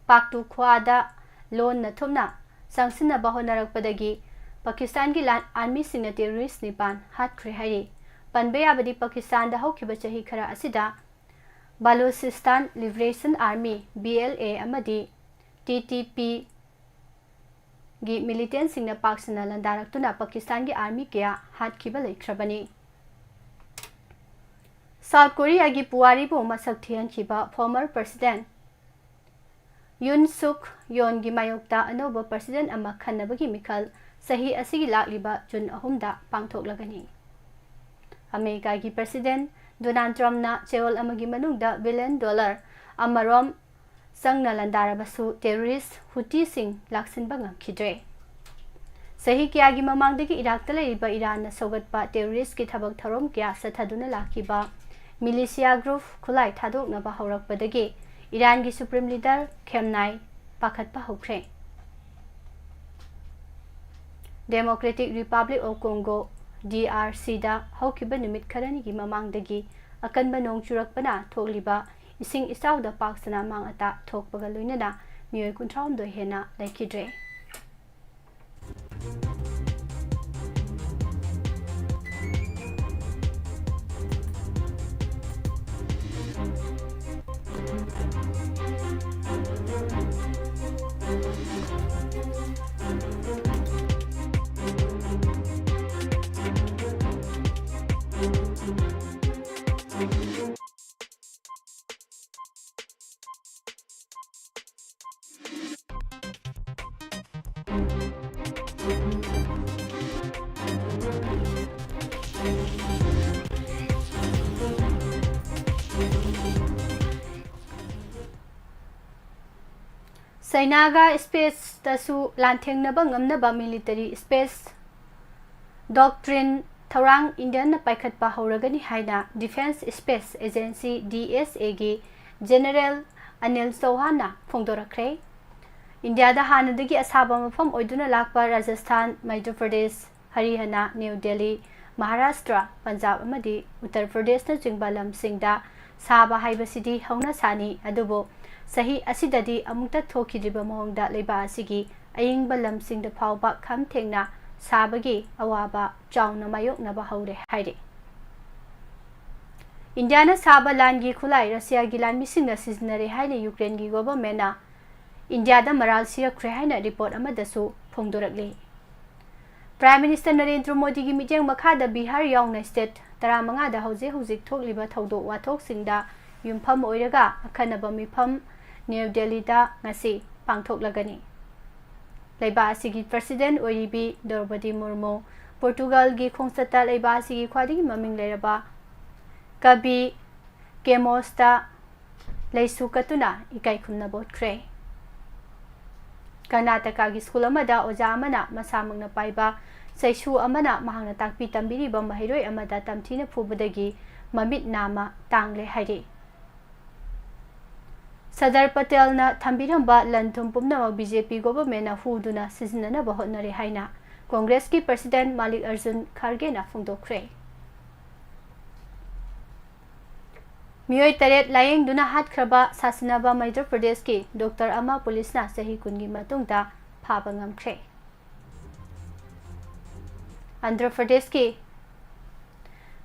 Pakhtunkhwa da lon na thumna sangsina bahonarakpadagi Pakistan gi land army singna terrorist nipan hatkre hari panbe abadi Pakistan da hokhiba chahi khara asida Balochistan Liberation Army BLA amadi TTP gi militant singna paksana landaraktuna Pakistan gi army kya hatkhiba leikhrabani South Korea gi puari bo masak thian khiba former president Yoon Suk Yeol gi mayokta anoba president ama khanabagi mikhal sahi asigi lakliba June 3 da pangthoklagani America gi president Donald Trump na cheol amagi manungda $1 billion amarom sangna landarabasu terrorist Houthi sing laksinba ngamkhidre sahi kya gi mamangdagi Iraq ta leiba Iran na sogatpa terrorist ki thabak tharom kya sathaduna lakiba Militia group khulai thadokna ba haurakpadagi Iran gi supreme leader Khamenei pakhatpa hokre Democratic Republic of Congo DRC da haukiba numit kharani gi mamangdagi akanba nong churakpana thokliba ising isau da paksana mangata thokpaga loinana mioi 19 hena laikidre Sainaga space tasu lanthengnaba ngamnaba military space doctrine tharang Indian na paikhatpa hauragani haina Defense Space Agency DSA gi General Anil Chauhan na phongdorakre India da hanadagi asaba mafam oiduna lakpa Rajasthan Madhya Pradesh Haryana New Delhi Maharashtra Punjab amadi Uttar Pradesh na jingbalam singda saba haibasidi hauna sani adubo sahi asidadi amukta thokidriba mohongda leiba asigi ayingba lamsingda phawba khamthengna sabagi awaba chauna mayokna ba haure haire India na saba langi khulai Russia gi lan misingna siznare haine Ukraine gi government na India da maral sirakre haina report amadasu phongdorakle Prime Minister Narendra Modi gi miteng makhada Bihar yaungna state 15 da hojik thokliba thodok wathok singda yumpham oiraga akhanaba mifam New Delhi da ngasi pangthoklagani leiba asigi president oiribi Draupadi Murmu Portugal gi khongsata leiba asigi khwadigi maming leraba Kabi Kemosta leisukatuna ikai khumna botkre Karnataka gi school amada oja amana masamangna paiba Saisu amana mahangna takpi tambiriba mahiroi amada tamthina phubadagi mamit nama tangle hairi. Sadar Patel na thambiramba lanthum pumna BJP government na huduna sizinana bahotnare haina Congress ki President Malik Arjun Kharge na phongdokre. Miyoi taret layeng duna hatkraba sasinaba Madhya Pradesh ki Dr. Ama Police na sahi kungi matungda phaba ngamkre. Andhra Pradesh ki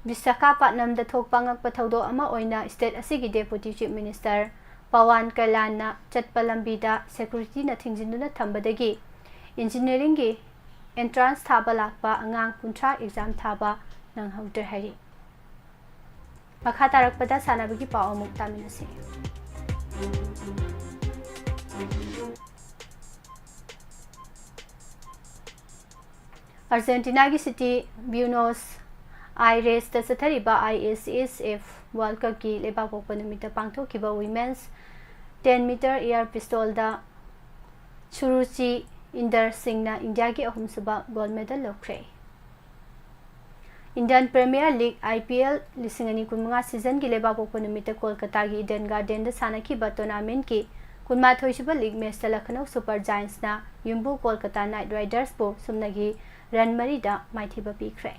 Visakhapatnam da thokpa ngakpa thaudo ama oina state asigi Deputy Chief Minister Pawan Kalyan na chatpa lambida security na thingjinduna thambadagi engineering gi entrance thaba lakpa angang kuntra exam thaba nang hauter hari. Makha tarakpada sanabagi pao amuk taminase. Argentina ki city Buenos Aires da sathariba ISSF World Cup ki lebak pokpa numita pangthokiba women's 10 meter air pistol da Churuchi Inder Singh na India ki ahum suba gold medal lokre. Indian Premier League IPL lisingani kunmunga season ki lebak pokpa numita Kolkata ki Eden Garden da sanakiba tournament ki kunma thoisiba league match da Lucknow Super Giants na Yumbu Kolkata Knight Riders bo sumnagi run mari da maithiba pikre.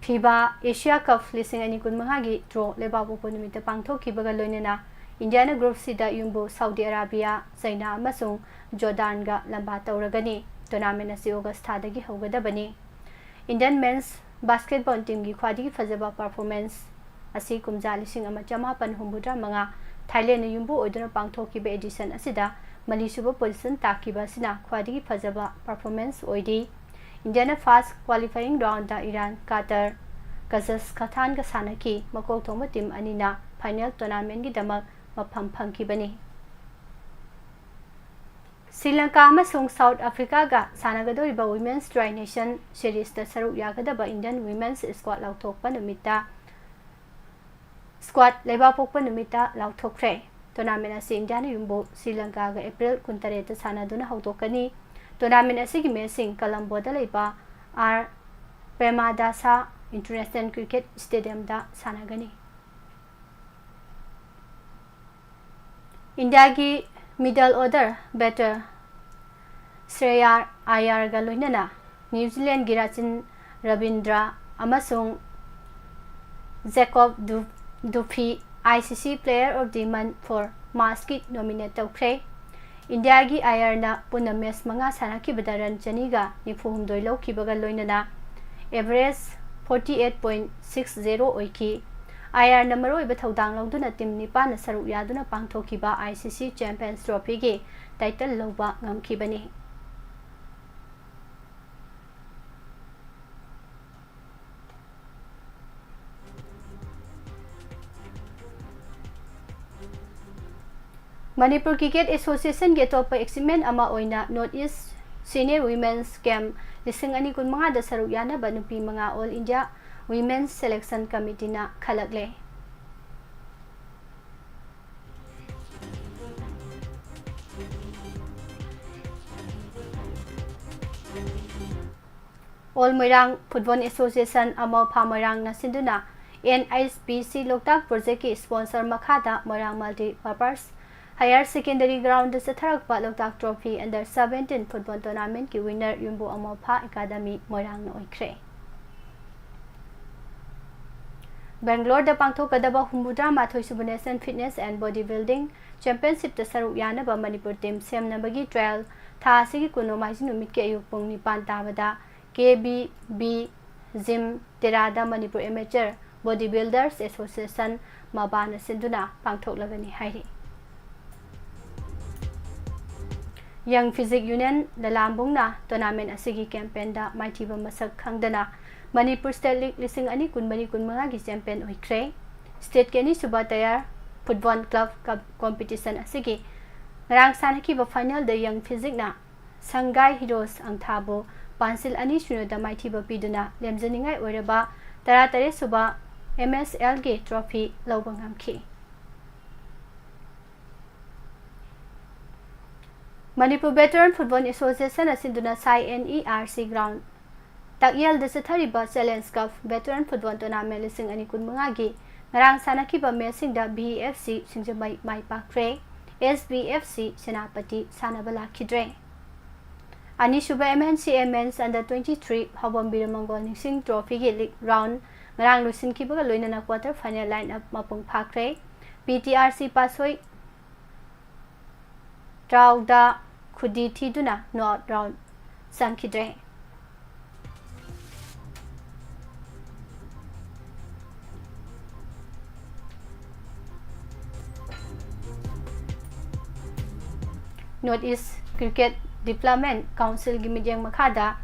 FIBA Asia Cup lisingani kunmunga gi draw lebak pokpa numita pangthokibaga loinena Indiana Group C da Yumbu Saudi Arabia China amasung Jordan ga lamba tauragani tournament asi August thadagi hogadabani. Indian men's basketball team gi khwadi fajaba performance asi kumja lising ama chamapan humbudra manga Thailand na Yumbu oiduna pangthokiba edition asida malisuba position takiba sina khwadi fajaba performance oidi. Indiana fast qualifying round da Iran Qatar Kazakhstan ga sanaki makok thoma team anina final tournament gi damak mafam phangkibani. Sri Lanka amasung South Africa ga sanagadoriba Women's Tri Nation Series da saruk yagadaba Indian Women's Squad lauthokpa numita Squad lebak pokpa numita lauthokre. Tournament asi Indiana Yumbu Sri Lanka ga April 13 da sanaduna hawdokani. Tournament asigi mesing Colombo da leiba R Premadasa International Cricket Stadium da sanagani. India ki middle order batter Shreya Iyer ga loinana New Zealand Girachin Rabindra amasung Jacob Duffy ICC Player of the Month for Mask nominate tawkre. India gi Iyer na puna mes manga sanakibada ran chaniga nifuhumdoi lawkibaga loinana average 48.60 oiki. Iyer na maroiba thaudang lawduna team nipa na saruk yaduna pangthokiba ICC Champions Trophy gi title lawba ngamkibani. Manipur Cricket Association ge topa excitement ama oina North East Senior Women's Camp lising ani kun mga da saruk yana ba nupi mga All India Women's Selection Committee na khalagle. All Moirang Football Association ama Moirang na sinduna NISPC Loktak Project ki sponsor makhada Moirang Multi-Purpose Higher Secondary Ground sa Tharakpa Loktak Trophy Under 17 Football Tournament ki winner Yumbu Amopha Academy Moirang na oikre. Bangalore da pangthokadaba humbudra mathoisubu National Fitness and Bodybuilding Championship da saruk yanaba Manipur team semnabagi trial tha asigi kuno maisi numit ke ayuk pung 9 tabada KBB Gym Terada Manipur Amateur Bodybuilders Association mabana sinduna pangthoklagani hairi. Young Physique Union da lambung na tournament asigi campaign da maithiba masak khangdana Manipur State League lising ani kunmari kunmanga gi champion oikre. State ke ni suba tayar football club competition asigi ngarang sanaki ba final da Young Physique na Sangai Heroes ang thabo Pansil ani shuno da maithiba piduna lemjaningai oreba taratare suba MSL ge trophy lawbangam ki. Manipur Veteran Football Association asinduna Sai NERC ground Takyal da sathariba Challenge Cup Veteran Football Tournament lising ani kun mangagi ngarang sanakiba mesingda BFC singjamai mai pakre SBFC Senapati sanabala kidre Ani suba MNC Men's under 23 Hobom Biramangol Ningsing Trophy League round ngarang lusin kibaga loina na quarter final lineup mapung pakre PTRC pasoi Trauda Khudi Tiduna North round sankidre Northeast Cricket Development Council gi midyang makada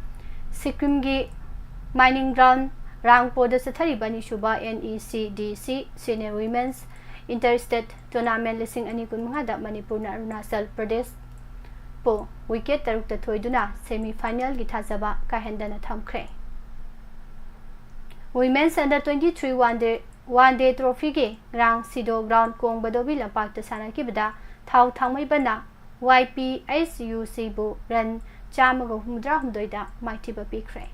Sikkim gi mining ground rangpo da sathariba ni suba NECDC Senior Women's Interstate Tournament lising ani kun mangada Manipur na Arunachal Pradesh po wicket taruk ta thoiduna semi final gi thajaba kahendana thamkhre Women's under 23 one day trophy gi rang sido ground kong badobi lampak ta sana ki bada thau thangmai bana YPSUC bu ran chamago humdra humdoida maitiba pikre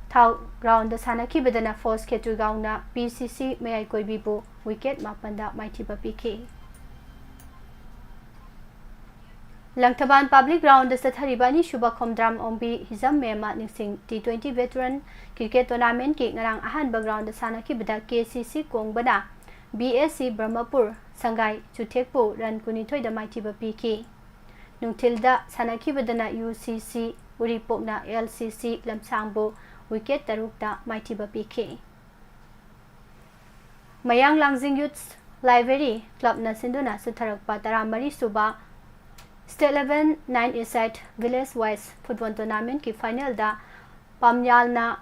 thau ground da sana ki bada na force ketu gauna PCC mai koi bi bu wicket mapanda maitiba piki Langtaban Public Ground da satharibani Shuba Khomdram Ombi Hizam Mema Ningsing T20 Veteran Cricket Tournament ki ngarang ahanba ground da sana ki bada KCC Kongbana BSC Brahmapur Sangai Chuthekpu Ran Kunithoi da maitiba piki Nungtilda sana ki bada na UCC Uripok na LCC Lamsangbo wicket tarukta maitiba piki Mayang Langjing Youth Library Club na sinduna sutharakpa taramari suba State 11 9 Aside Village Wise Football Tournament ki final da Pamyal na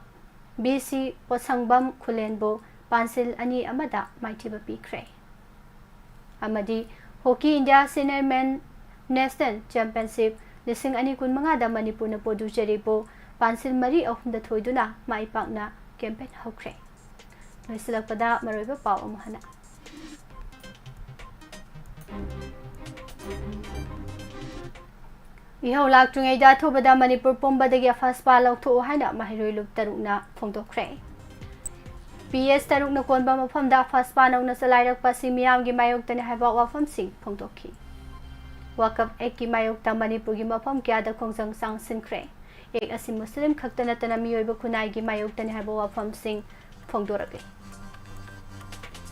BC Posangbam Khulenbo Pansil ani amada maitiba pikre Amadi Hockey India Senior Men National Championship lising ani kun mangada Manipur na producer bo Pansil mari ahum da thoiduna maipakna campaign hokre Loisilakpada maroiba paw amahana Ihaw laktungai da thobada Manipur pombadagi afaspa lautho haina mahiroi lup tarukna phongdokre PS tarukna konba mafamda afaspa nauna salairakpa simiyam gi mayokta ni haiba wafam sing phongdokhi Wakap ek ki mayokta Manipur gi mafam kya da khongjang sang sinkre ek asi muslim khaktana tana miyoiba khunai gi mayokta ni haiba wafam sing phongdorage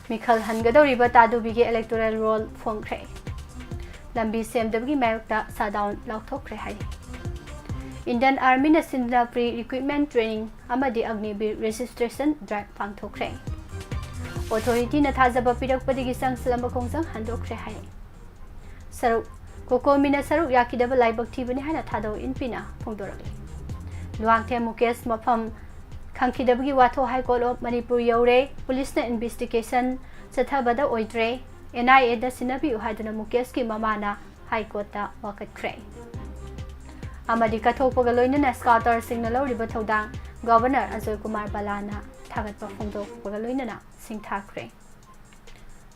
Mikhal hangadoriba tadubi gi electoral roll phongkre Lambi semdabgi mayokta sadown lauthokre hai Indian Army na sindna pre-recruitment training amadi Agnibir registration drive pangthokre Authority na thajaba pirakpadigi sangslamba khongsang handokre hai Saru kokomi na saru yakidaba laibak thibani haina thado inpina phongdorage Luangthe Mukesh mafam khangkidabgi watho High Court of Manipur yaure police na investigation sathabada oidre NIA da sinabi uhaduna Mukesh ki mamana High Court da wakatkre Amadi kathokpaga loinana scouter singna loriba thodang Governor Ajay Kumar Balana thagatpa phongdokpaga loinana singthakre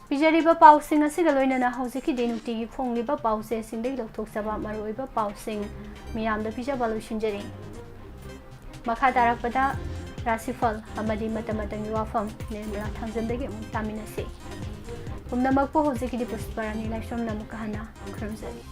Bijariba pausing asiga loinana haujiki dinukti gi phongliba pause singdei lokthokjaba maroiba pausing miyamda bijaba loisinjari Makha darakpada RASHI amadi matamatang wafam nirmala thangjamdagi taminasi Umnamakpo hojiki di pusparani laishom namukahana khurumjari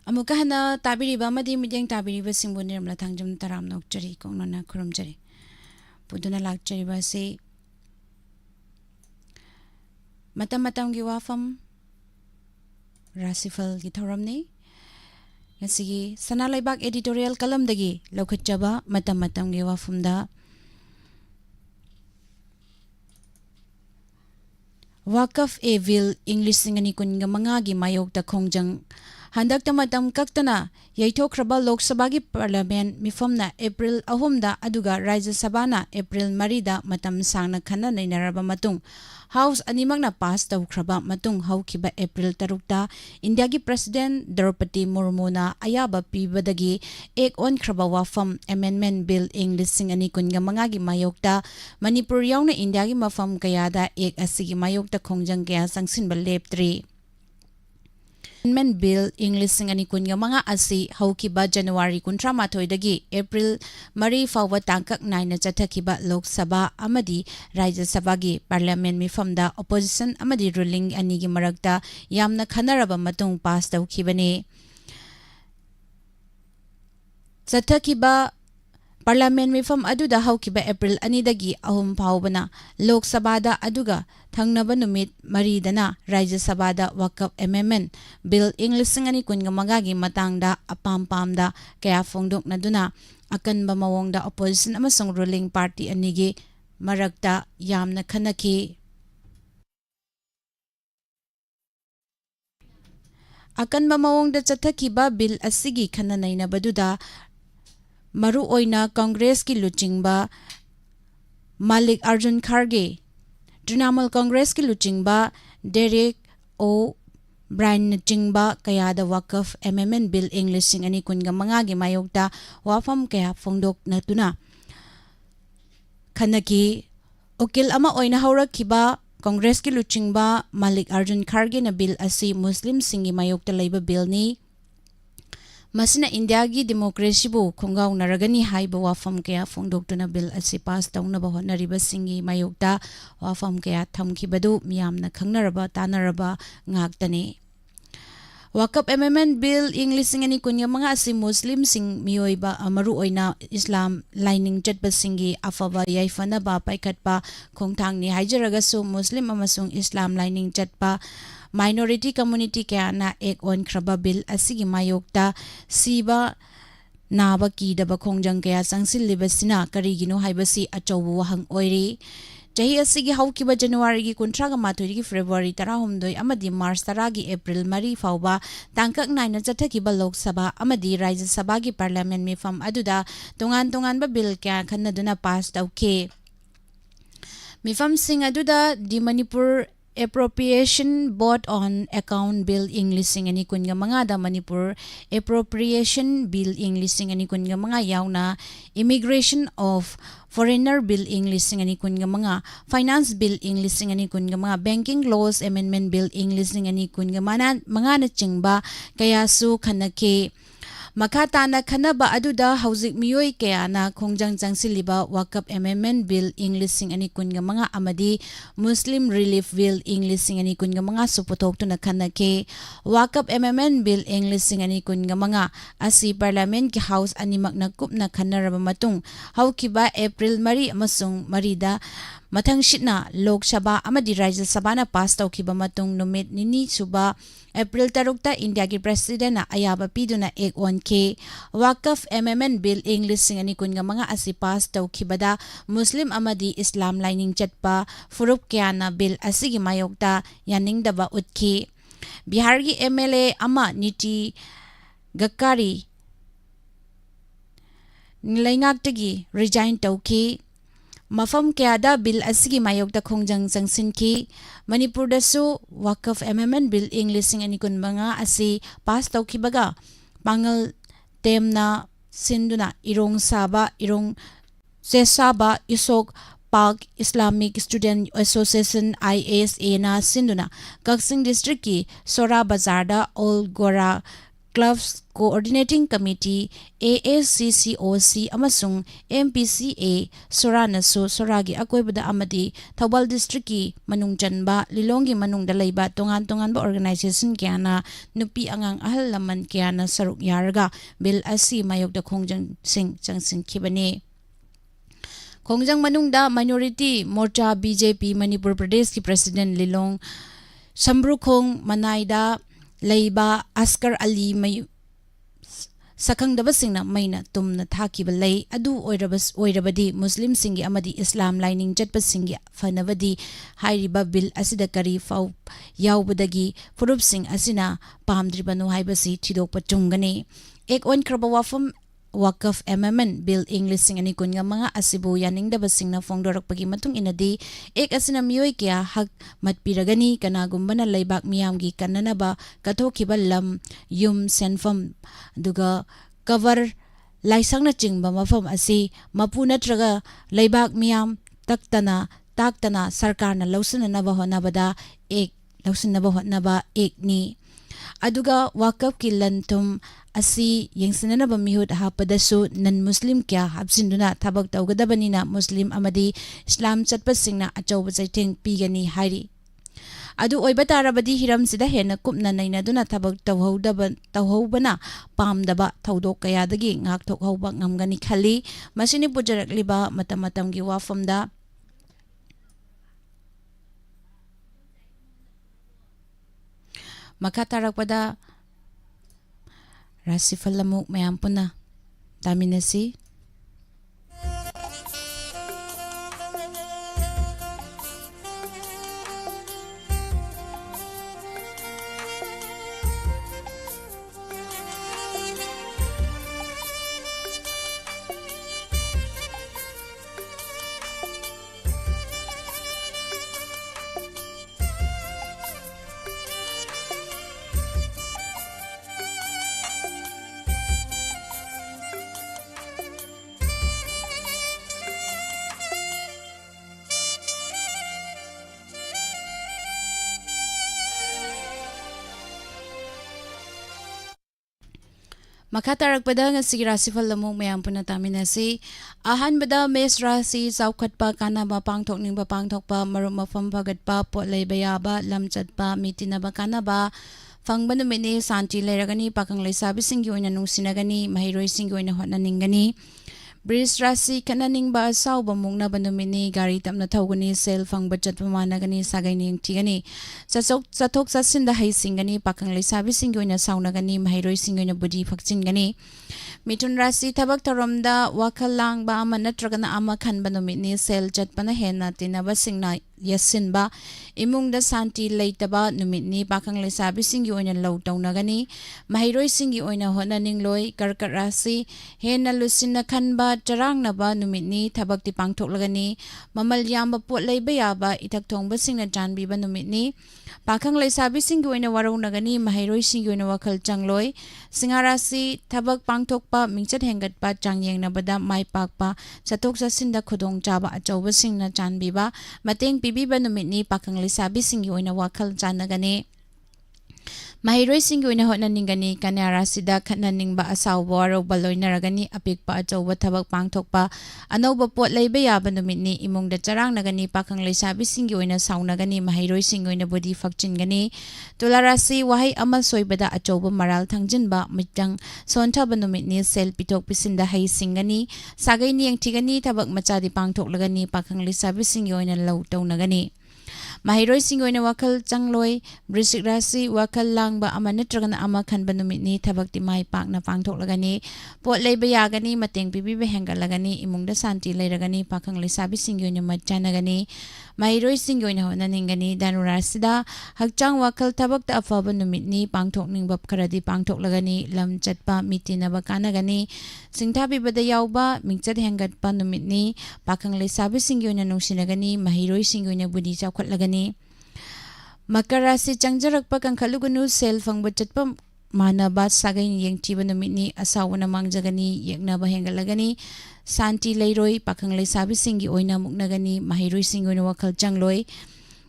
Amuka hana tabiriba madi midyang tabiriba singbu nirmala thangjam taram nokchari kongnona khurumjari. Puduna lakchariba se matam gi wafam RASHI gi thoramni ngasigi sanalaibak editorial kalam dagi lokhatjaba matam gi wafam da wakaf e vil English singani kunga manga gi mayok ta khongjang handak matam kaktana yaithokraba Lok Sabha gi Parliament mifamna April 3 da aduga Rajya Sabha na April 4 da matam sangna khana nainaraba matung House animakna pass tawkraba matung haukiba April 3 da India gi President Draupadi Murmu na ayaba pibadagi ek onkraba wafam amendment bill English singani kunga manga gi mayokta Manipur yauna India gi mafam kayada ek asigi mayokta khongjang kaya sangsinba leptri Amendment Bill English singani kunga manga asi haukiba January 13 dagi April 4 fawwa tangkak naina chathakiba Lok Sabha amadi Rajya Sabha gi Parliament mifamda opposition amadi ruling anigi marakta yamna khanaraba matung pass tawkhibani chathakiba Parliament mifam aduda haukiba April 2 dagi ahum phawbana Lok Sabha da aduga thangnaba numit maridana Rajya Sabha da Wakaf Amendment Bill English singani kunga magagi matangda apam-pamda kaya fongdoknaduna akanba mawongda opposition amasung ruling party anigi marakta yamna khanaki akanba mawongda chathakiba bill asigi khananaina baduda Maru oina Congress ki luchingba Malik Arjun Kharge Trinamool Congress ki luchingba Derek O Brian chingba kaya da Wakaf Amendment Bill English singani kunga manga gi mayokta wafam kaya fongdok na tuna khanaki ukil ama oina haurakhiba Congress ki luchingba Malik Arjun Kharge na bill asi Muslim singi mayokta leiba bill ni Masina India gi democracy bu khongaw naragani haiba wafam kaya fongdoktuna bill asi pass tawnaba honariba singi mayokta wafam kaya thamkhibadu miyamna khangnaraba tanaraba ngaktani Wakaf Amendment Bill English singani kunya mga asi Muslim sing miyoiba amaru oina Islam lining chatba singi afaba yaifana ba paikatpa khongthang ni haijaraga Muslim amasung Islam lining chatpa minority community kaya na ek on kraba bill asigi mayokta siba नाबा कीदबा खोंजंग कया चंगसिल्लिबसिना करिगिनो हाइबसी अचौबो वहंग ओइरी चाही असिगी हौकिबा जनवरी की कुंट्रागा माथुरी February 13 अमदी मार्च 10 की अप्रैल 3 फाउबा तांकक नाइना चथकिबा लोकसभा अमदी राज्य सभा की parliament मिफम अदुदा तोंगान तोंगानबा bill क्या खन्नदुना पास तौखे मिफम सिंह अदुदा दि Manipur Appropriation Board on Account Bill English Singani Kunga Manga da Manipur Appropriation Bill English Singani Kunga Manga Yauna Immigration of Foreigner Bill English Singani Kunga Manga Finance Bill English Singani Kunga Manga Banking Laws Amendment Bill English Singani Kunga Manga na chingba kaya su khanake Makatana Kanaba Aduda Hauzik Miyoi Kayana Kongjang Jangsiliba Wakap Amendment Bill English Sing Ani Kunga Manga Amadi Muslim Relief Bill English Sing Ani Kunga Manga Supotok to Nakanake Wakap Amendment Bill English Sing Ani Kunga Manga Asi Parliament Ki House Animak na Kup na Kanaraba Matung Haukiba April Mari Amasung Marida Matang Shitna Lok Sabha Amadi Rajya Sabana Pass Taukiba Matung Numit Nini Suba April 3 India ki President na ayaba piduna ek 1K Wakaf Amendment Bill English Singani Kunga Manga asi pass tawkhibada Muslim amadi Islam lining chatpa furup kyana bill asigi mayokta yaningdaba utkhi Bihar ki MLA ama Niti Gakkari Nilaingaktagi resign tawki Mafam kayada bill asigi mayokta khongjang jangsinki Manipur dasu Wakaf Amendment Bill English Singani kun mga asi pass tawkibaga pangal temna sinduna irong sesaba isok Park Islamic Student Association ISA na sinduna Kaksing District ki Sora Bazar da All Gora Clubs Coordinating Committee ASCCOC amasung MPCA Soranasu Soragi Akoibada Amadi Thawbal District ki Manung Chanba Lilongi Manung Dalaiba Tongan ba organization kayana nupi angang ahal laman kayana saruk yarga bill asi mayok da khongjang sing changsin kibane Kongjang Manungda Minority Morcha BJP Manipur Pradesh ki President Lilong Sambrukhong Manaida Leiba Askar Ali Mayu Sakangdaba Singna Maina Tumna Thakiba Lay Adu Oirabadi Muslim Singi Amadi Islam Lining Jetpa Singi Fanavadi Hairiba Bill Asida Kari Fau Yaubadagi Furup Sing Asina Pamdribanu Haibasi Tidok Pachungani Ek on Kraba WAPHAM Wakaf Amendment Bill English Sing Ani Kunga Mga Asibu Yaningdaba Singna Fongdorak Pagi Matung Inadi Ek Asina Miyoi Kya Hak Matpiragani Kanagumbana Laybak Miyamgi Kananaba Kathokiba Lam Yum Senfam Duga Cover Laisang na Chingba Mafam Asi Mapuna Traga Laybak Miyam Taktana Sarkar na Lausana Naba Honabada Ek Lausana Naba Honaba Ek ni Aduga Wakaf Kilantum Asi Yangsanaba Mihut Hapadasu Nan Muslim Kya Habsinduna Tabak Taugadabanina Muslim Amadi Islam Chatpasingna Achoba Saiting Pigani Hairi Adu Oibatarabadi Hiram Sida Hena Kupna Nainaduna Tabak Tauhobana Pamdaba Taudok Kayadagi Ngak Tok Hobak Ngamgani Khali Masini Pujarak Liba Matamatam Gi WAPHAMda Makatarakpada Rasi Falamuk mayam puna taminasi Makatarakpada nga si Rasi Falamuk mayam puna taminasi ahan bada mes Rasi Saukhatpa Kanaba Pangthok Ningba Pangthokpa Marum Mafam Pagatpa Potlay Bayaba Lamchatpa Mitinaba Kanaba Fangbanu Mini Santi Leragani Pakang Laisabi Singyo na Nusinagani Mahiroi Singyo na Hotaningani Bris Rasi Kananing ba asaw bamong na banumini gari tam na tawgani sel fang budget pamanagani sagay niyang tigani sa tok sa sindahay singani pakang lisabi singgoy na saw nagani mahiroy singgoy na budi faksin gani Mitun Rasi Tabak Taromda Wakalang Ba Ama Natragana Ama Kanba Numitni Sel Jatpana Hena Tinaba Singna Yasinba Imung da Santi Laitaba Numitni Bakang Lesabi Singi Oina Low Daunagani Mahiroi Singi Oina Hona Ningloi Karkat Rasi Hena Lucina Kanba Jarang Naba Numitni Tabak Tipang Toklagani Mamal Yamba Put Laybayaba Itak Tongba Singna Janbiba Numitni Bakang Lesabi Singi Oina Warong Nagani Mahiroi Singi Oina Wakal Changloi Singarasi Tabak Pangtokpa Mingchat Hengatpa Changyeng Nabada Mai Pakpa Satok Sasinda Kudong Jaba Achoba Singna Janbiba Mateng Bibiba Numitni Pakang Lesabi Singi Oina Wakal Chanagani Mahiroi Singi Oina Hotna Ningani Kanyara Sida Katna Ningba Asaw Waro Baloy Naragani Apikpa Achoba Tabak Pangtokpa Anoba Pot Laybayaba Numitni Imung da Charang Nagani Pakang Lesabi Singi Oina Saunagani Mahiroi Singi Oina Budi Fakchingani Tularasi Wahai Amal Soibada Achoba Maral Tangjinba Mitang Sontaba Numitni Sel Pitok Pisinda Hai Singani Sagay Niyang Tigani Tabak Machadi Pangtok Lagani Pakang Lesabi Singi Oina Law Nagani Mahiroi Singi Oina Wakal Changloi Brisik Rasi Wakal Langba Ama Natragana Ama Kanba Numitni Tabak Timai Pakna Pangtok Lagani Pot Laybayagani Mateng Bibi Henga Lagani Imung da Santi Layragani Pakang Lesabi Singi Oina Machanagani Mahiroi Singi Oina Hotna Ningani Danurasida Hakchang Wakal Tabak da Afaba Numitni Pangtok Ningbab Karadi Pangtok Lagani Lam Chatpa Mitinaba Kanagani Singtabi Bada Yauba Mingchat Hengatpa Numitni Pakang Lesabi Singi Oina Nungsinagani Mahiroi Singi Oina Budi Chawkhat Lagani Makarasi Changjarakpa Kangkalugunu Sel Fangba Chatpa Manaba Sagay Niyang Tiba Numitni Asawana Mangjagani Yaknaba Hengalagani Santi Layroi Pakang Lesabi Singi Oina Muknagani Mahiroi Singi Oina Wakal Changloi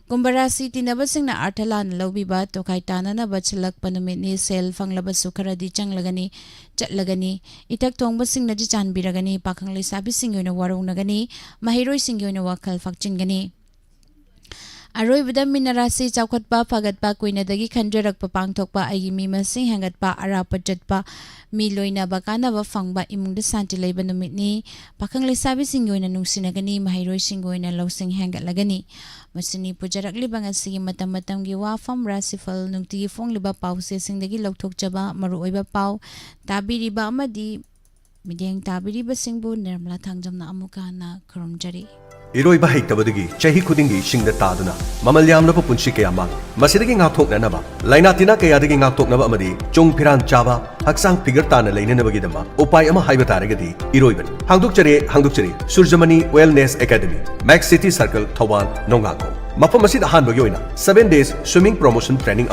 Kumbarasi Tinaba Singna Artalan Lawbiba Tokai Tanana Bachalak Panumitni Sel Fanglaba Sukaradi Changlagani Chatlagani Itak Tongba Singna Janbiragani Pakang Lesabi Singi Oina Warong Nagani Mahiroi Singi Oina Wakal Fakchingani Aroi Bada Minarasi Chawkhatpa Fagatpa Kuinadagi Khanjarakpa Pangtokpa Aigi Mimasing Hangatpa Arapa Jatpa Miloina Bakana Fangba Imungda Santi Layba Numitni Pakang Lesabi Singi Oina Nungsinagani Mahiroi Singi Oina Lawsing Hangatlagani Masini Pujarak Libang Asigi Matam-matamgi WAHONG RASHI Nungtigi Fong Liba Pau Sesingdagi Lawthokjaba Maruoiba Pau Tabiriba Amadi Midyang Tabiriba Singbu Nirmala Thangjamna Amukana Kurumjari Iroiba Haitabadagi, Chahi Kudingi, Shing the Taduna, Mamalyam Napa Punshikayama, Masidagi Ngatok Nanaba, Lainatina Kayadagi Ngatok Nava Amadi, Chung Piran Java, Haksang Pigertana Lane Navagidama, Upayama Haibataragadi, Iroiban, Hangdukchari, Surjamani Wellness Academy, Max City Circle, Towan, Nongako. Mapamasid Hanba Yoina, 7 days swimming promotion training